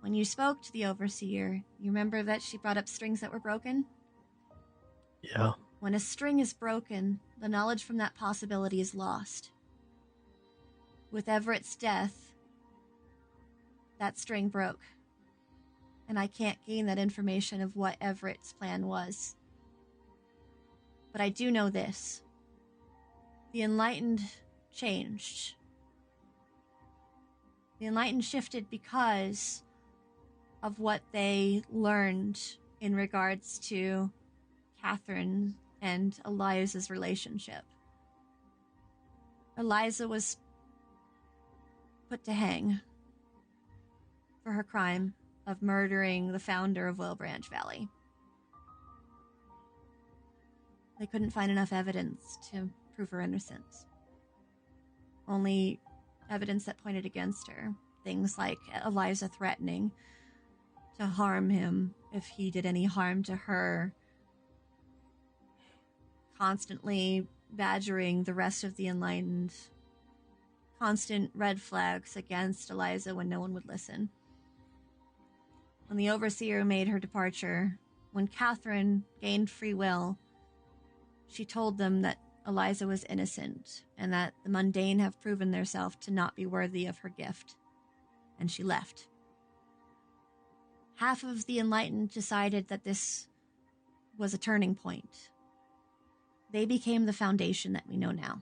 When you spoke to the Overseer, you remember that she brought up strings that were broken? Yeah. When a string is broken, the knowledge from that possibility is lost. With Everett's death, that string broke. And I can't gain that information of what Everett's plan was. But I do know this. The Enlightened changed. The Enlightened shifted because of what they learned in regards to Catherine and Eliza's relationship. Eliza was put to hang for her crime of murdering the founder of Wilbranch Valley. They couldn't find enough evidence to prove her innocence. Only evidence that pointed against her. Things like Eliza threatening to harm him if he did any harm to her. Constantly badgering the rest of the Enlightened. Constant red flags against Eliza when no one would listen. When the Overseer made her departure, when Catherine gained free will, she told them that Eliza was innocent and that the mundane have proven themselves to not be worthy of her gift. And she left. Half of the Enlightened decided that this was a turning point. They became the foundation that we know now.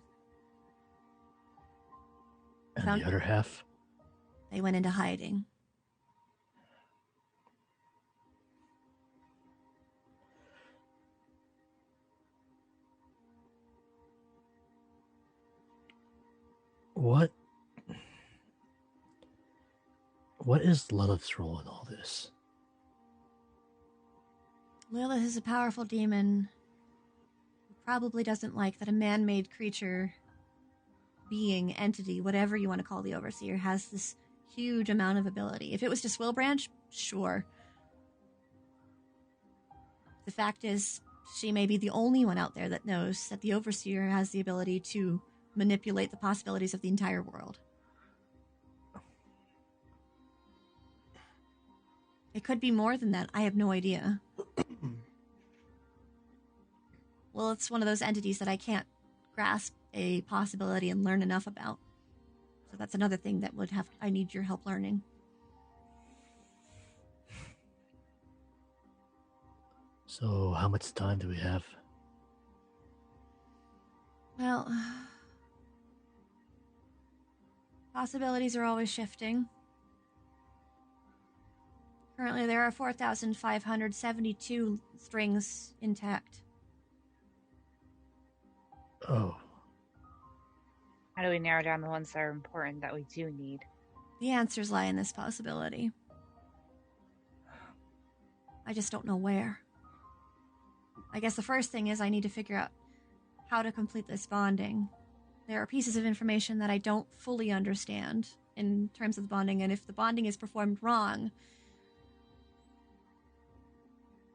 And the other half? They went into hiding. What is Lilith's role in all this? Lilith is a powerful demon who probably doesn't like that a man-made creature, being, entity, whatever you want to call the Overseer, has this huge amount of ability. If it was just Wilbranch, sure. The fact is, she may be the only one out there that knows that the Overseer has the ability to manipulate the possibilities of the entire world. It could be more than that. I have no idea. Well, it's one of those entities that I can't grasp a possibility and learn enough about. So that's another thing that I need your help learning. So, how much time do we have? Well, possibilities are always shifting. Currently, there are 4,572 strings intact. Oh. How do we narrow down the ones that are important that we do need? The answers lie in this possibility. I just don't know where. I guess the first thing is I need to figure out how to complete this bonding. There are pieces of information that I don't fully understand in terms of the bonding, and if the bonding is performed wrong,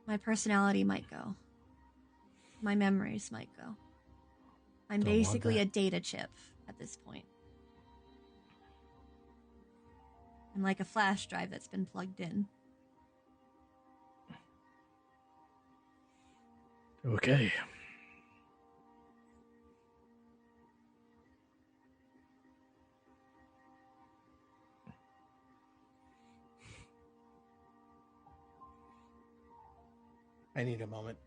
my personality might go. My memories might go. I'm Don't want basically that. a data chip at this point. I'm like a flash drive that's been plugged in. Okay. I need a moment.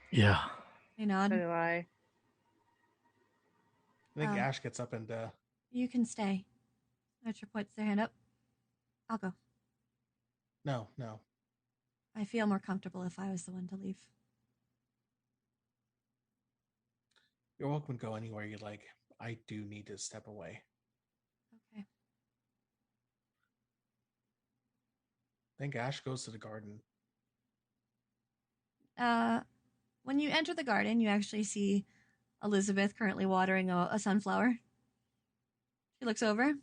Yeah. I nod. So do I. I think Oh. Ash gets up and You can stay. Archer puts their hand up. I'll go. no. I feel more comfortable if I was the one to leave. You're welcome to go anywhere you like. I do need to step away. Okay. I think Ash goes to the garden. When you enter the garden, you actually see Elizabeth currently watering a sunflower. She looks over.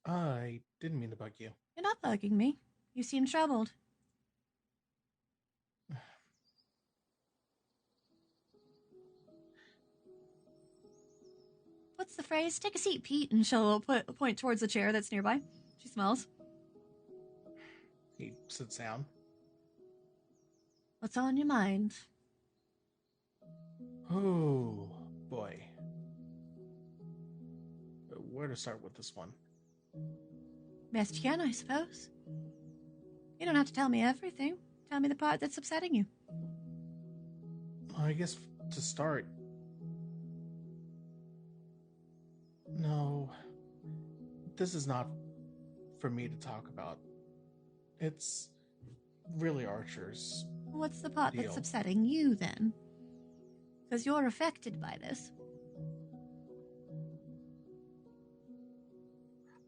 I didn't mean to bug you. You're not bugging me. You seem troubled. What's the phrase? Take a seat, Pete, and she'll point towards the chair that's nearby. She smells. He sits down. What's on your mind? Oh, boy. Where to start with this one? Best you can, I suppose. You don't have to tell me everything. Tell me the part that's upsetting you. I guess to start... No. this is not for me to talk about. It's really Archer's. What's the part that's Deal. upsetting you then? Because you're affected by this.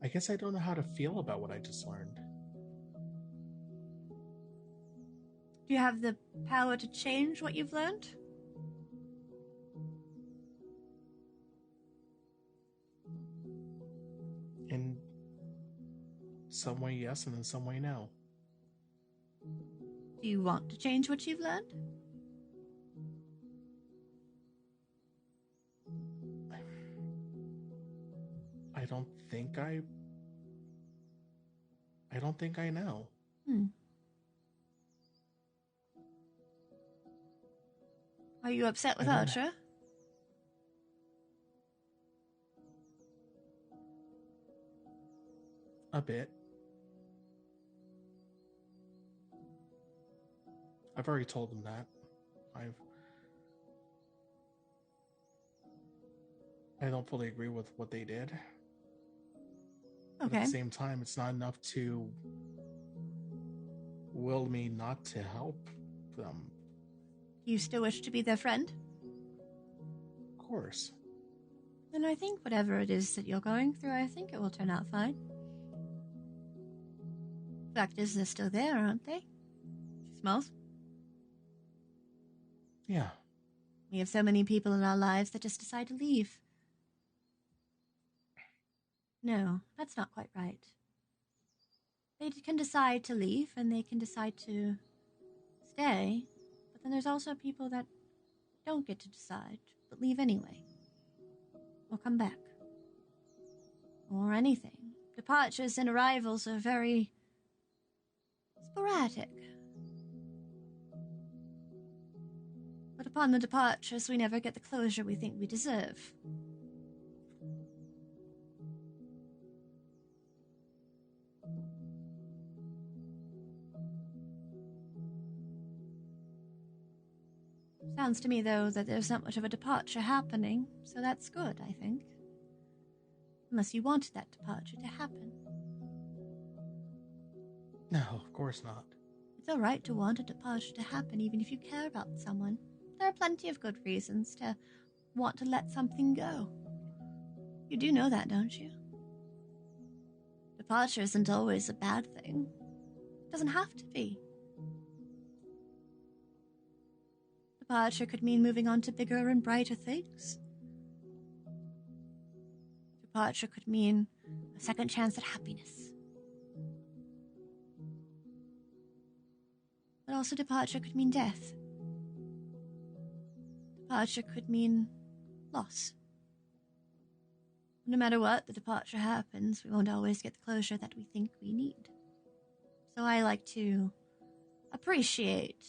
I guess I don't know how to feel about what I just learned. Do you have the power to change what you've learned? In some way, yes, and in some way, no. Do you want to change what you've learned? I don't think I know. Are you upset with I don't- Archer? A bit. I've already told them that. I don't fully agree with what they did. But Okay. at the same time, it's not enough to will me not to help them. You still wish to be their friend? Of course. Then I think whatever it is that you're going through, I think it will turn out fine. Fact is, they're still there, aren't they? She smells. Yeah. We have so many people in our lives that just decide to leave. No, that's not quite right. They can decide to leave, and they can decide to stay, but then there's also people that don't get to decide, but leave anyway. Or come back. Or anything. Departures and arrivals are very sporadic. But upon the departures, we never get the closure we think we deserve. Sounds to me, though, that there's not much of a departure happening, so that's good, I think. Unless you wanted that departure to happen. No, of course not. It's all right to want a departure to happen, even if you care about someone. There are plenty of good reasons to want to let something go. You do know that, don't you? Departure isn't always a bad thing. It doesn't have to be. Departure could mean moving on to bigger and brighter things. Departure could mean a second chance at happiness. But also departure could mean death. Departure could mean loss. No matter what the departure happens, we won't always get the closure that we think we need. So I like to appreciate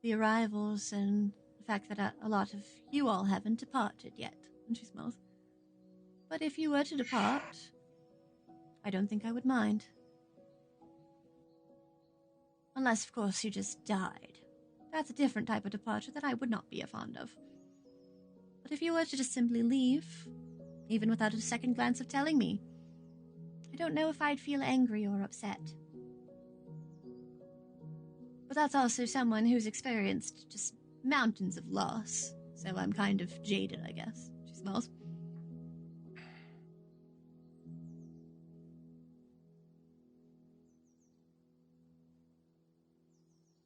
the arrivals and the fact that a lot of you all haven't departed yet. And she smells. But if you were to depart, I don't think I would mind. Unless, of course, you just died. That's a different type of departure that I would not be fond of. But if you were to just simply leave, even without a second glance of telling me, I don't know if I'd feel angry or upset. But that's also someone who's experienced just mountains of loss, so I'm kind of jaded, I guess. She smells.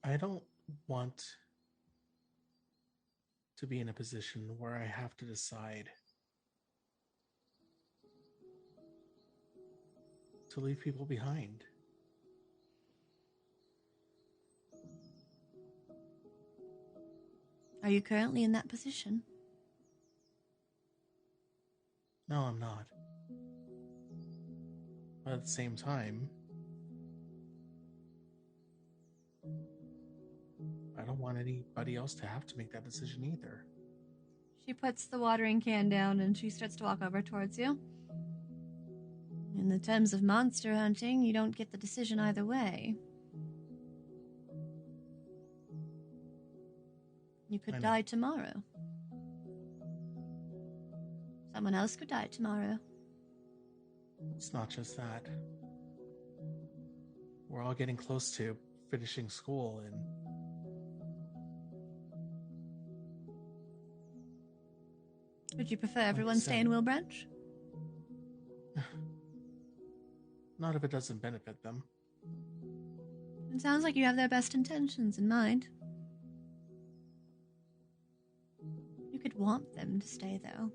I don't want to be in a position where I have to decide to leave people behind. Are you currently in that position? No, I'm not. But at the same time, I don't want anybody else to have to make that decision either. She puts the watering can down and she starts to walk over towards you. In the terms of monster hunting, you don't get the decision either way. You could die tomorrow. Someone else could die tomorrow. It's not just that. We're all getting close to finishing school, and Would you prefer you everyone stay in said- Wilbranch? not if it doesn't benefit them. It sounds like you have their best intentions in mind. You could want them to stay, though.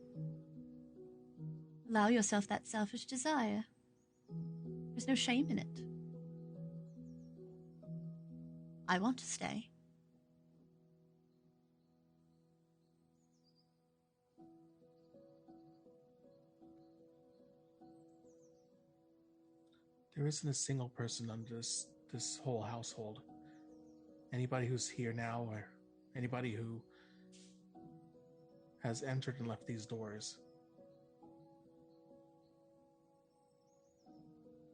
Allow yourself that selfish desire. There's no shame in it. I want to stay. There isn't a single person under this whole household. Anybody who's here now, or anybody who has entered and left these doors,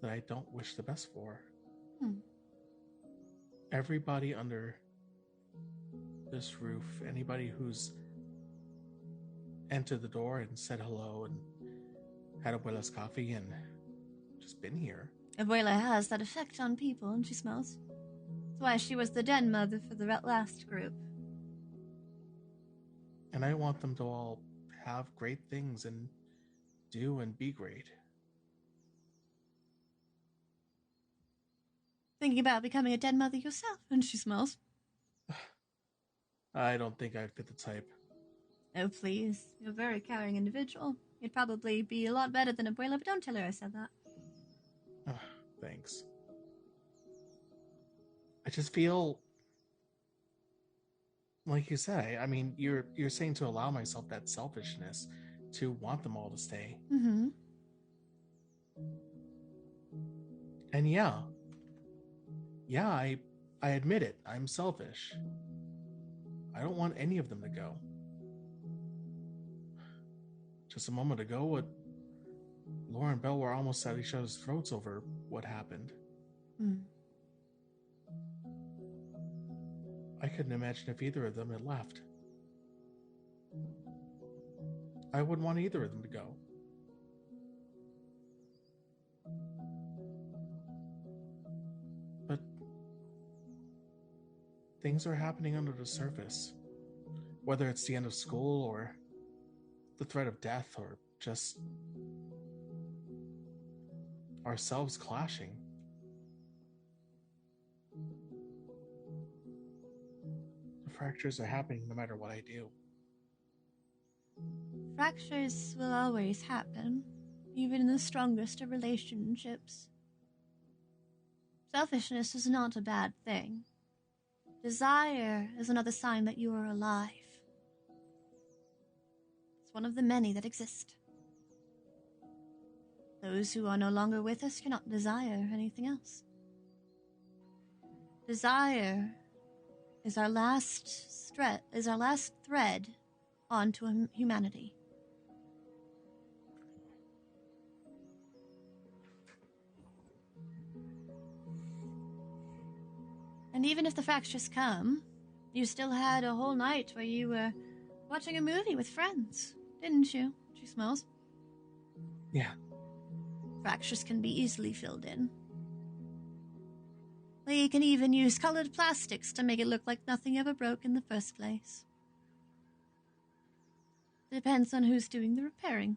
that I don't wish the best for. Everybody under this roof, anybody who's entered the door and said hello and had Abuela's coffee and just been here. Abuela has that effect on people, and she smells. That's why she was the den mother for the last group. And I want them to all have great things and do and be great. Thinking about becoming a den mother yourself, and she smells. I don't think I'd fit the type. Oh, please. You're a very caring individual. You'd probably be a lot better than Abuela, but don't tell her I said that. Thanks. I just feel like you say, I mean, you're saying to allow myself that selfishness to want them all to stay. Mm-hmm. And yeah, I admit it. I'm selfish. I don't want any of them to go. Just a moment ago, what Laura and Belle were almost at each other's throats over what happened. I couldn't imagine if either of them had left. I wouldn't want either of them to go. But things are happening under the surface. Whether it's the end of school or the threat of death or just ourselves clashing. The fractures are happening no matter what I do. Fractures will always happen, even in the strongest of relationships. Selfishness is not a bad thing. Desire is another sign that you are alive. It's one of the many that exist. Those who are no longer with us cannot desire anything else. Desire is our last thread onto humanity. And even if the fractures come, you still had a whole night where you were watching a movie with friends, didn't you? She smells. Yeah. Fractures can be easily filled in. We can even use colored plastics to make it look like nothing ever broke in the first place. Depends on who's doing the repairing.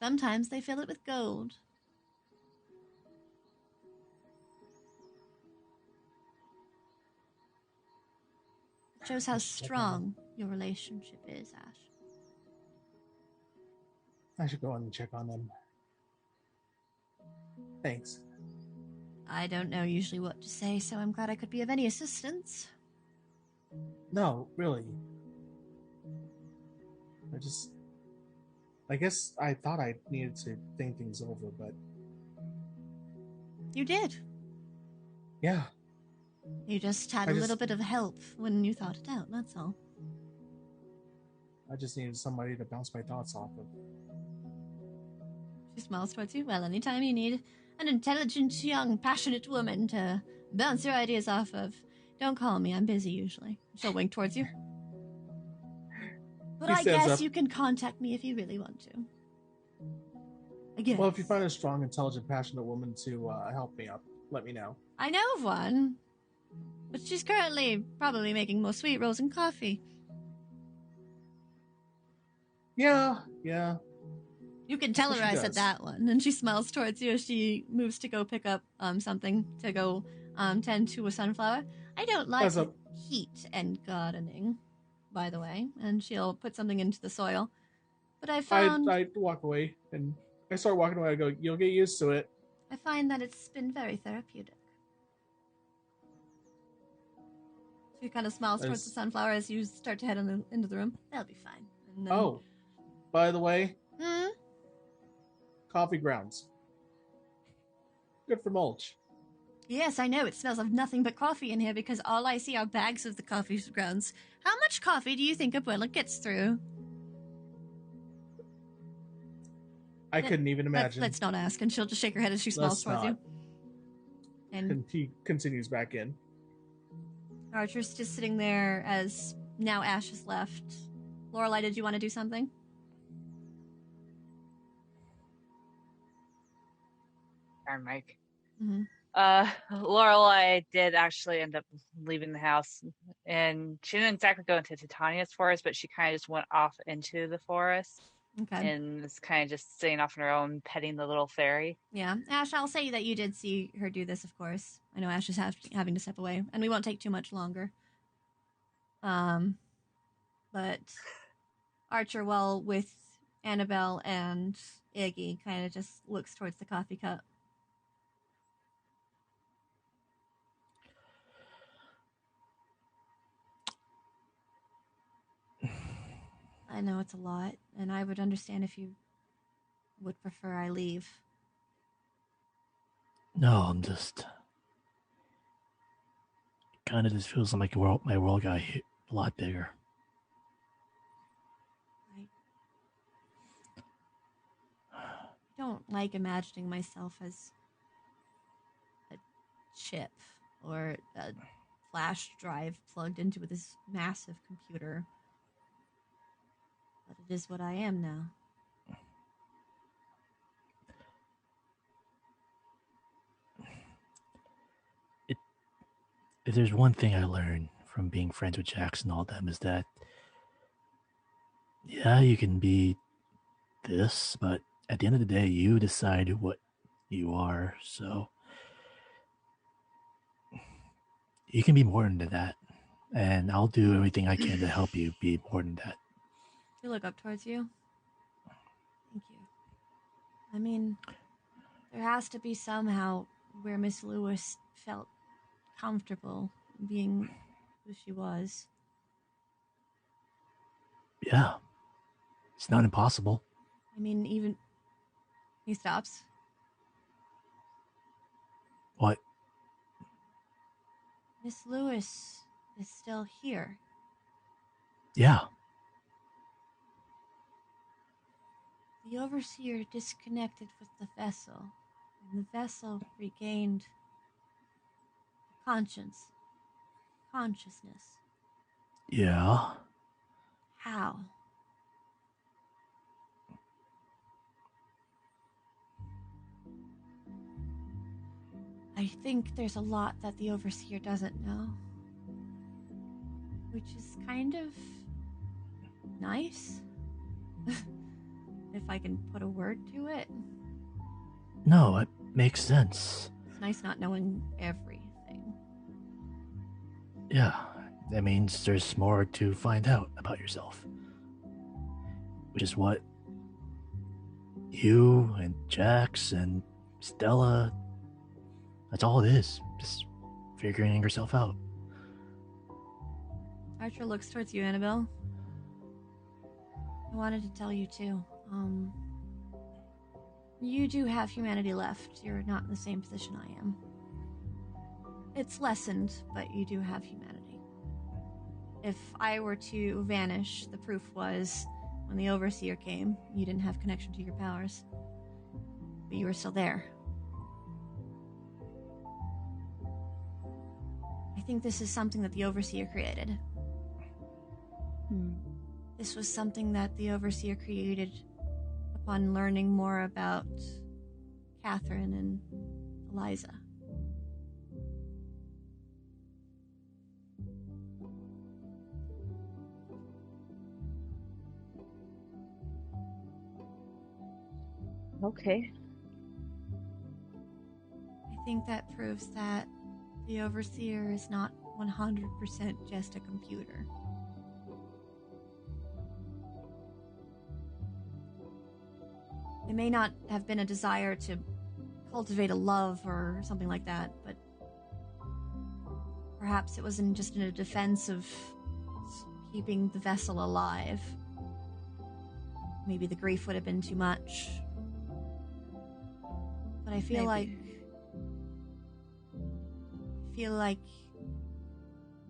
Sometimes they fill it with gold. It shows how strong your relationship is, Ash. I should go and check on them. Thanks. I don't know usually what to say, so I'm glad I could be of any assistance. No, really. I guess I thought I needed to think things over, but You did. yeah. You just had I a just- little bit of help when you thought it out, that's all. I just needed somebody to bounce my thoughts off of. She smiles towards you. Well, anytime you need an intelligent, young, passionate woman to bounce your ideas off of, don't call me. I'm busy usually. She'll wink towards you. But He I stands guess up. you can contact me if you really want to. I guess. Well, if you find a strong, intelligent, passionate woman to help me up, let me know. I know of one. But she's currently probably making more sweet rolls and coffee. Yeah. You can tell That's her what she I said does. that one. And she smiles towards you as she moves to go pick up something to go tend to a sunflower. I don't like As a- heat and gardening, by the way. And she'll put something into the soil. But I found I walk away, and I start walking away. I go, you'll get used to it. I find that it's been very therapeutic. She kind of smiles towards the Nice. sunflower as you start to head into the room. They'll be fine. And then, Oh, by the way, Hmm? coffee grounds. Good for mulch. Yes, I know. It smells of nothing but coffee in here because all I see are bags of the coffee grounds. How much coffee do you think Abuela gets through? I couldn't even imagine. Let's not ask. And she'll just shake her head as she smiles Let's towards you. not. And And he continues back in. Archer's just sitting there as now Ash has left. Lorelai, did you want to do something? Darn Mike. Mhm. Lorelai did actually end up leaving the house, and she didn't exactly go into Titania's forest, but she kind of just went off into the forest Okay. and is kind of just sitting off on her own, petting the little fairy. Yeah. Ash, I'll say that you did see her do this, of course. I know Ash is having to step away, and we won't take too much longer. But Archer, while with Annabelle and Iggy, kind of just looks towards the coffee cup. I know it's a lot, and I would understand if you would prefer I leave. No, I'm just. Kind of just feels like my world got hit a lot bigger. I don't like imagining myself as a chip or a flash drive plugged into this massive computer. But it is what I am now. If there's one thing I learned from being friends with Jax and all them is that, yeah, you can be this, but at the end of the day, you decide what you are. So you can be more than that, and I'll do everything I can to help you be more than that. She look up towards you. Thank you. I mean, there has to be somehow where Miss Lewis felt comfortable being who she was. Yeah, it's not impossible. I mean, even... He stops. What? Miss Lewis is still here. Yeah. The Overseer disconnected with the vessel, and the vessel regained consciousness. Yeah. How? I think there's a lot that the Overseer doesn't know. Which is kind of nice. If I can put a word to it. No, it makes sense. It's nice not knowing everything. Yeah, that means there's more to find out about yourself. Which is what you and Jax and Stella, that's all it is. Just figuring yourself out. Archer looks towards you, Annabelle. I wanted to tell you too. You do have humanity left. You're not in the same position I am. It's lessened, but you do have humanity. If I were to vanish, the proof was when the Overseer came, you didn't have connection to your powers. But you were still there. I think this is something that the Overseer created. this was something that the Overseer created upon learning more about Catherine and Eliza. Okay. I think that proves that the Overseer is not 100% just a computer. It may not have been a desire to cultivate a love or something like that, but perhaps it wasn't just in a defense of keeping the vessel alive. Maybe the grief would have been too much. But I feel like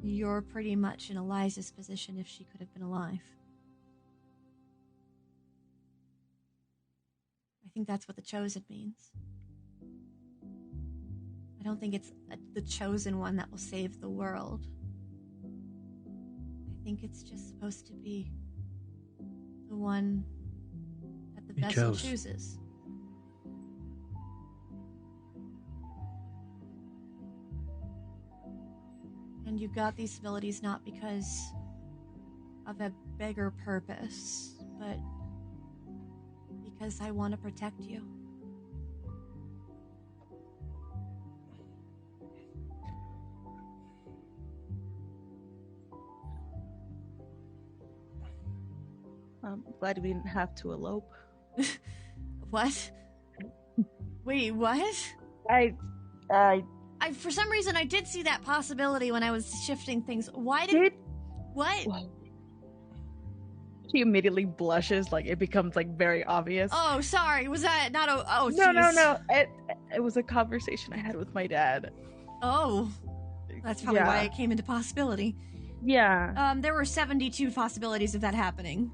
you're pretty much in Eliza's position if she could have been alive. I think that's what the chosen means. I don't think it's the chosen one that will save the world. I think it's just supposed to be the one that the vessel chooses. And you got these abilities not because of a bigger purpose, but because I want to protect you. I'm glad we didn't have to elope. What? Wait, what? I for some reason, I did see that possibility when I was shifting things. Why did... What? She immediately blushes, like it becomes like very obvious. Oh, sorry. Was that not a... Oh, No. It was a conversation I had with my dad. Oh. That's probably why it came into possibility. Yeah. There were 72 possibilities of that happening.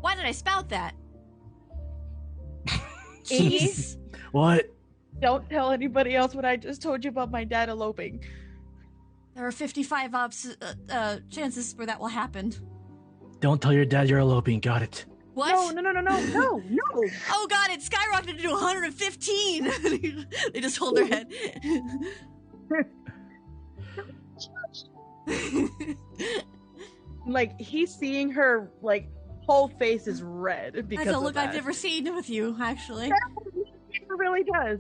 Why did I spout that? Jeez. What? Don't tell anybody else what I just told you about my dad eloping. There are 55 chances where that will happen. Don't tell your dad you're eloping. Got it. What? No. Oh god, it skyrocketed to 115. They just hold their head. Like he's seeing her like whole face is red because That's a of look that. I've never seen with you, actually. It really does.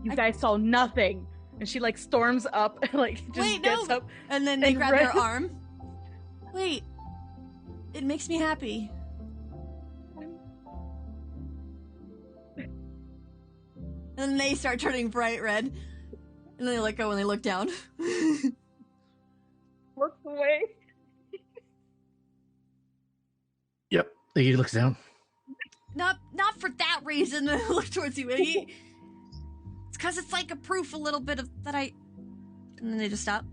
You guys saw nothing, and she like storms up and like just gets up, and then they grab red. her arm. Wait, it makes me happy. And then they start turning bright red, and then they let go and they look down. Looks away. Yep. He looks down. Not for that reason. I look towards you. It's because it's like a proof a little bit of that I... And then they just stop.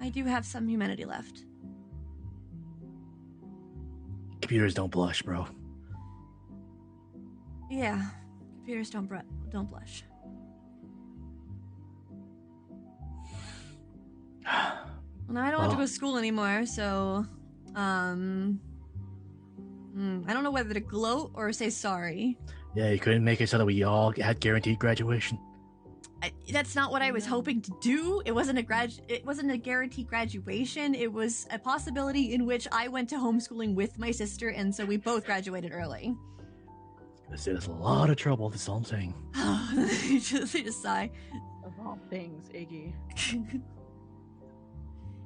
I do have some humanity left. Computers don't blush, bro. Yeah. Computers don't blush. Well, now I don't have to go to school anymore, so... I don't know whether to gloat or say sorry. Yeah, you couldn't make it so that we all had guaranteed graduation. That's not what I was hoping to do. It wasn't a guaranteed graduation. It was a possibility in which I went to homeschooling with my sister, and so we both graduated early. I say there's a lot of trouble. That's all I'm saying. They just sigh. Of all things, Iggy.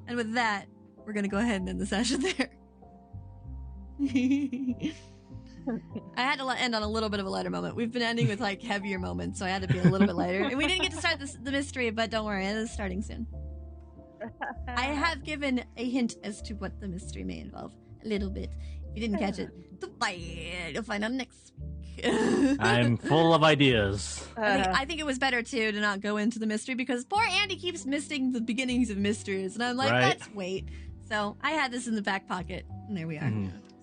And with that, we're gonna go ahead and end the session there. I had to end on a little bit of a lighter moment. We've been ending with like heavier moments, so I had to be a little bit lighter. And we didn't get to start the mystery, but don't worry, it is starting soon. I have given a hint as to what the mystery may involve. A little bit. If you didn't catch it, you'll find out next week. I'm full of ideas. I think it was better too to not go into the mystery because poor Andy keeps missing the beginnings of mysteries, and I'm like, let's wait. So I had this in the back pocket, and there we are.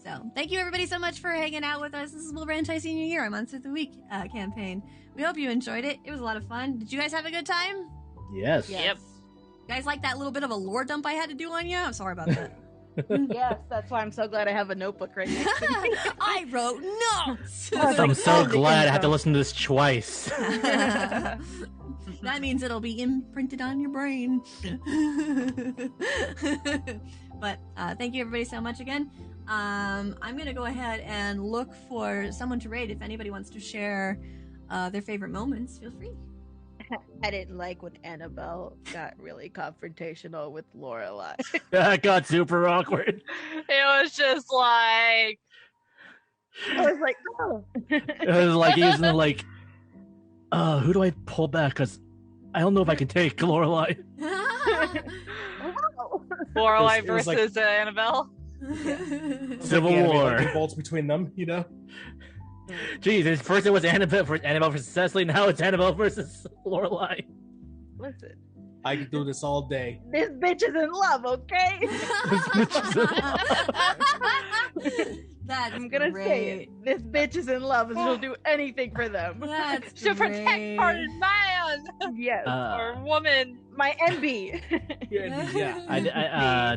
So thank you everybody so much for hanging out with us. This is Wilbranch Senior Year, our Monster of the Week campaign. We hope you enjoyed it. It was a lot of fun. Did you guys have a good time? Yes. Yep. guys like that little bit of a lore dump I had to do on you? I'm sorry about that. Yes, that's why I'm so glad I have a notebook right next to me. I wrote notes. I'm so glad I have to listen to this twice. That means it'll be imprinted on your brain. But thank you everybody so much again. I'm gonna go ahead and look for someone to raid. If anybody wants to share their favorite moments, feel free. I didn't like when Annabelle got really confrontational with Lorelai. That got super awkward. It was just like, I was like, oh. It was like he was like, who do I pull back? Because I don't know if I can take Lorelai. Lorelai It was like- versus Annabelle. Civil Yeah, War. like bolts between them, you know. Jeez, first it was Annabelle versus Cecily, now it's Annabelle versus Lorelai. Listen, I could do this all day. this bitch is in love, okay? That's I'm gonna say it. This bitch is in love and she'll do anything for them. That's To protect great. part man Yes. or woman. My NB. Yeah.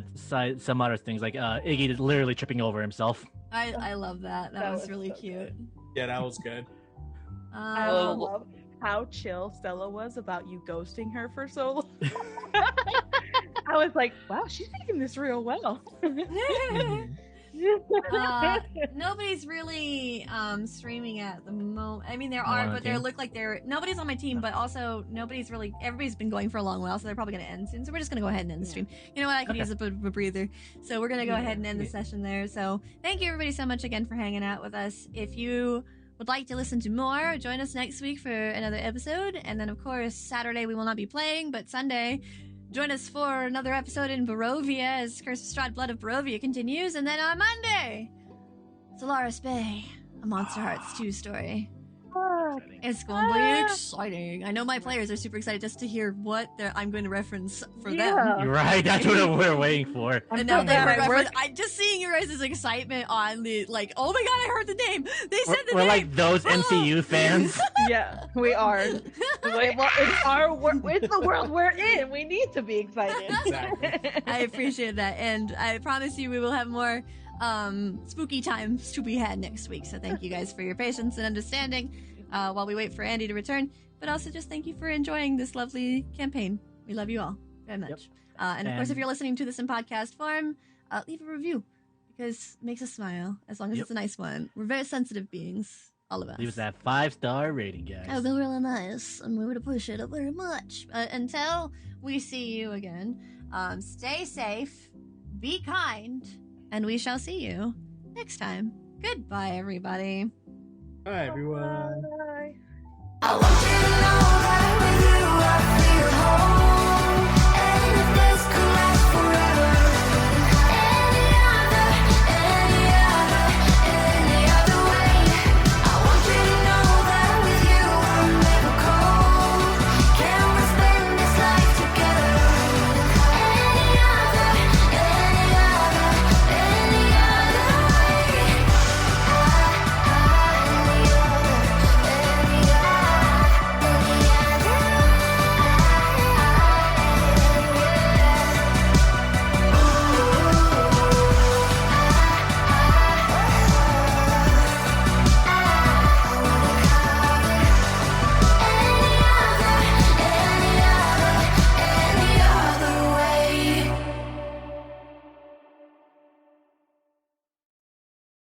Some other things like Iggy literally tripping over himself. I love that. That was really so cute. good. Yeah, that was good. I Um, also love how chill Stella was about you ghosting her for so long. I was like, wow, she's taking this real well. Nobody's really streaming at the moment. I mean, there are, but they look like nobody's on my team. But also, everybody's been going for a long while, so they're probably going to end soon. So we're just going to go ahead and end the stream. You know what? I could use a bit of a breather, so we're going to go ahead and end the session there. So thank you everybody so much again for hanging out with us. If you would like to listen to more, join us next week for another episode, and then of course Saturday we will not be playing, but Sunday, join us for another episode in Barovia as Curse of Strahd Blood of Barovia continues, and then on Monday, Solaris Bay, a Monster Hearts 2 story. It's going to be exciting. I know my players are super excited just to hear what I'm going to reference for them. You're right, that's what we're waiting for. And now they glad I reference. work- I just seeing your guys' excitement on the like. Oh my god! I heard the name. They said the We're name. like those MCU fans. Yeah, we are. Well, it's the world we're in. We need to be excited. Exactly. I appreciate that, and I promise you we will have more spooky times to be had next week. So thank you guys for your patience and understanding while we wait for Andy to return. But also just thank you for enjoying this lovely campaign. We love you all very much. And of course, if you're listening to this in podcast form, leave a review because it makes us smile as long as it's a nice one. We're very sensitive beings, all of us. Leave us that 5-star rating, guys. That would be really nice, and we would appreciate it very much. But until we see you again, stay safe, be kind, and we shall see you next time. Goodbye, everybody. Bye, everyone. Bye. I want you to know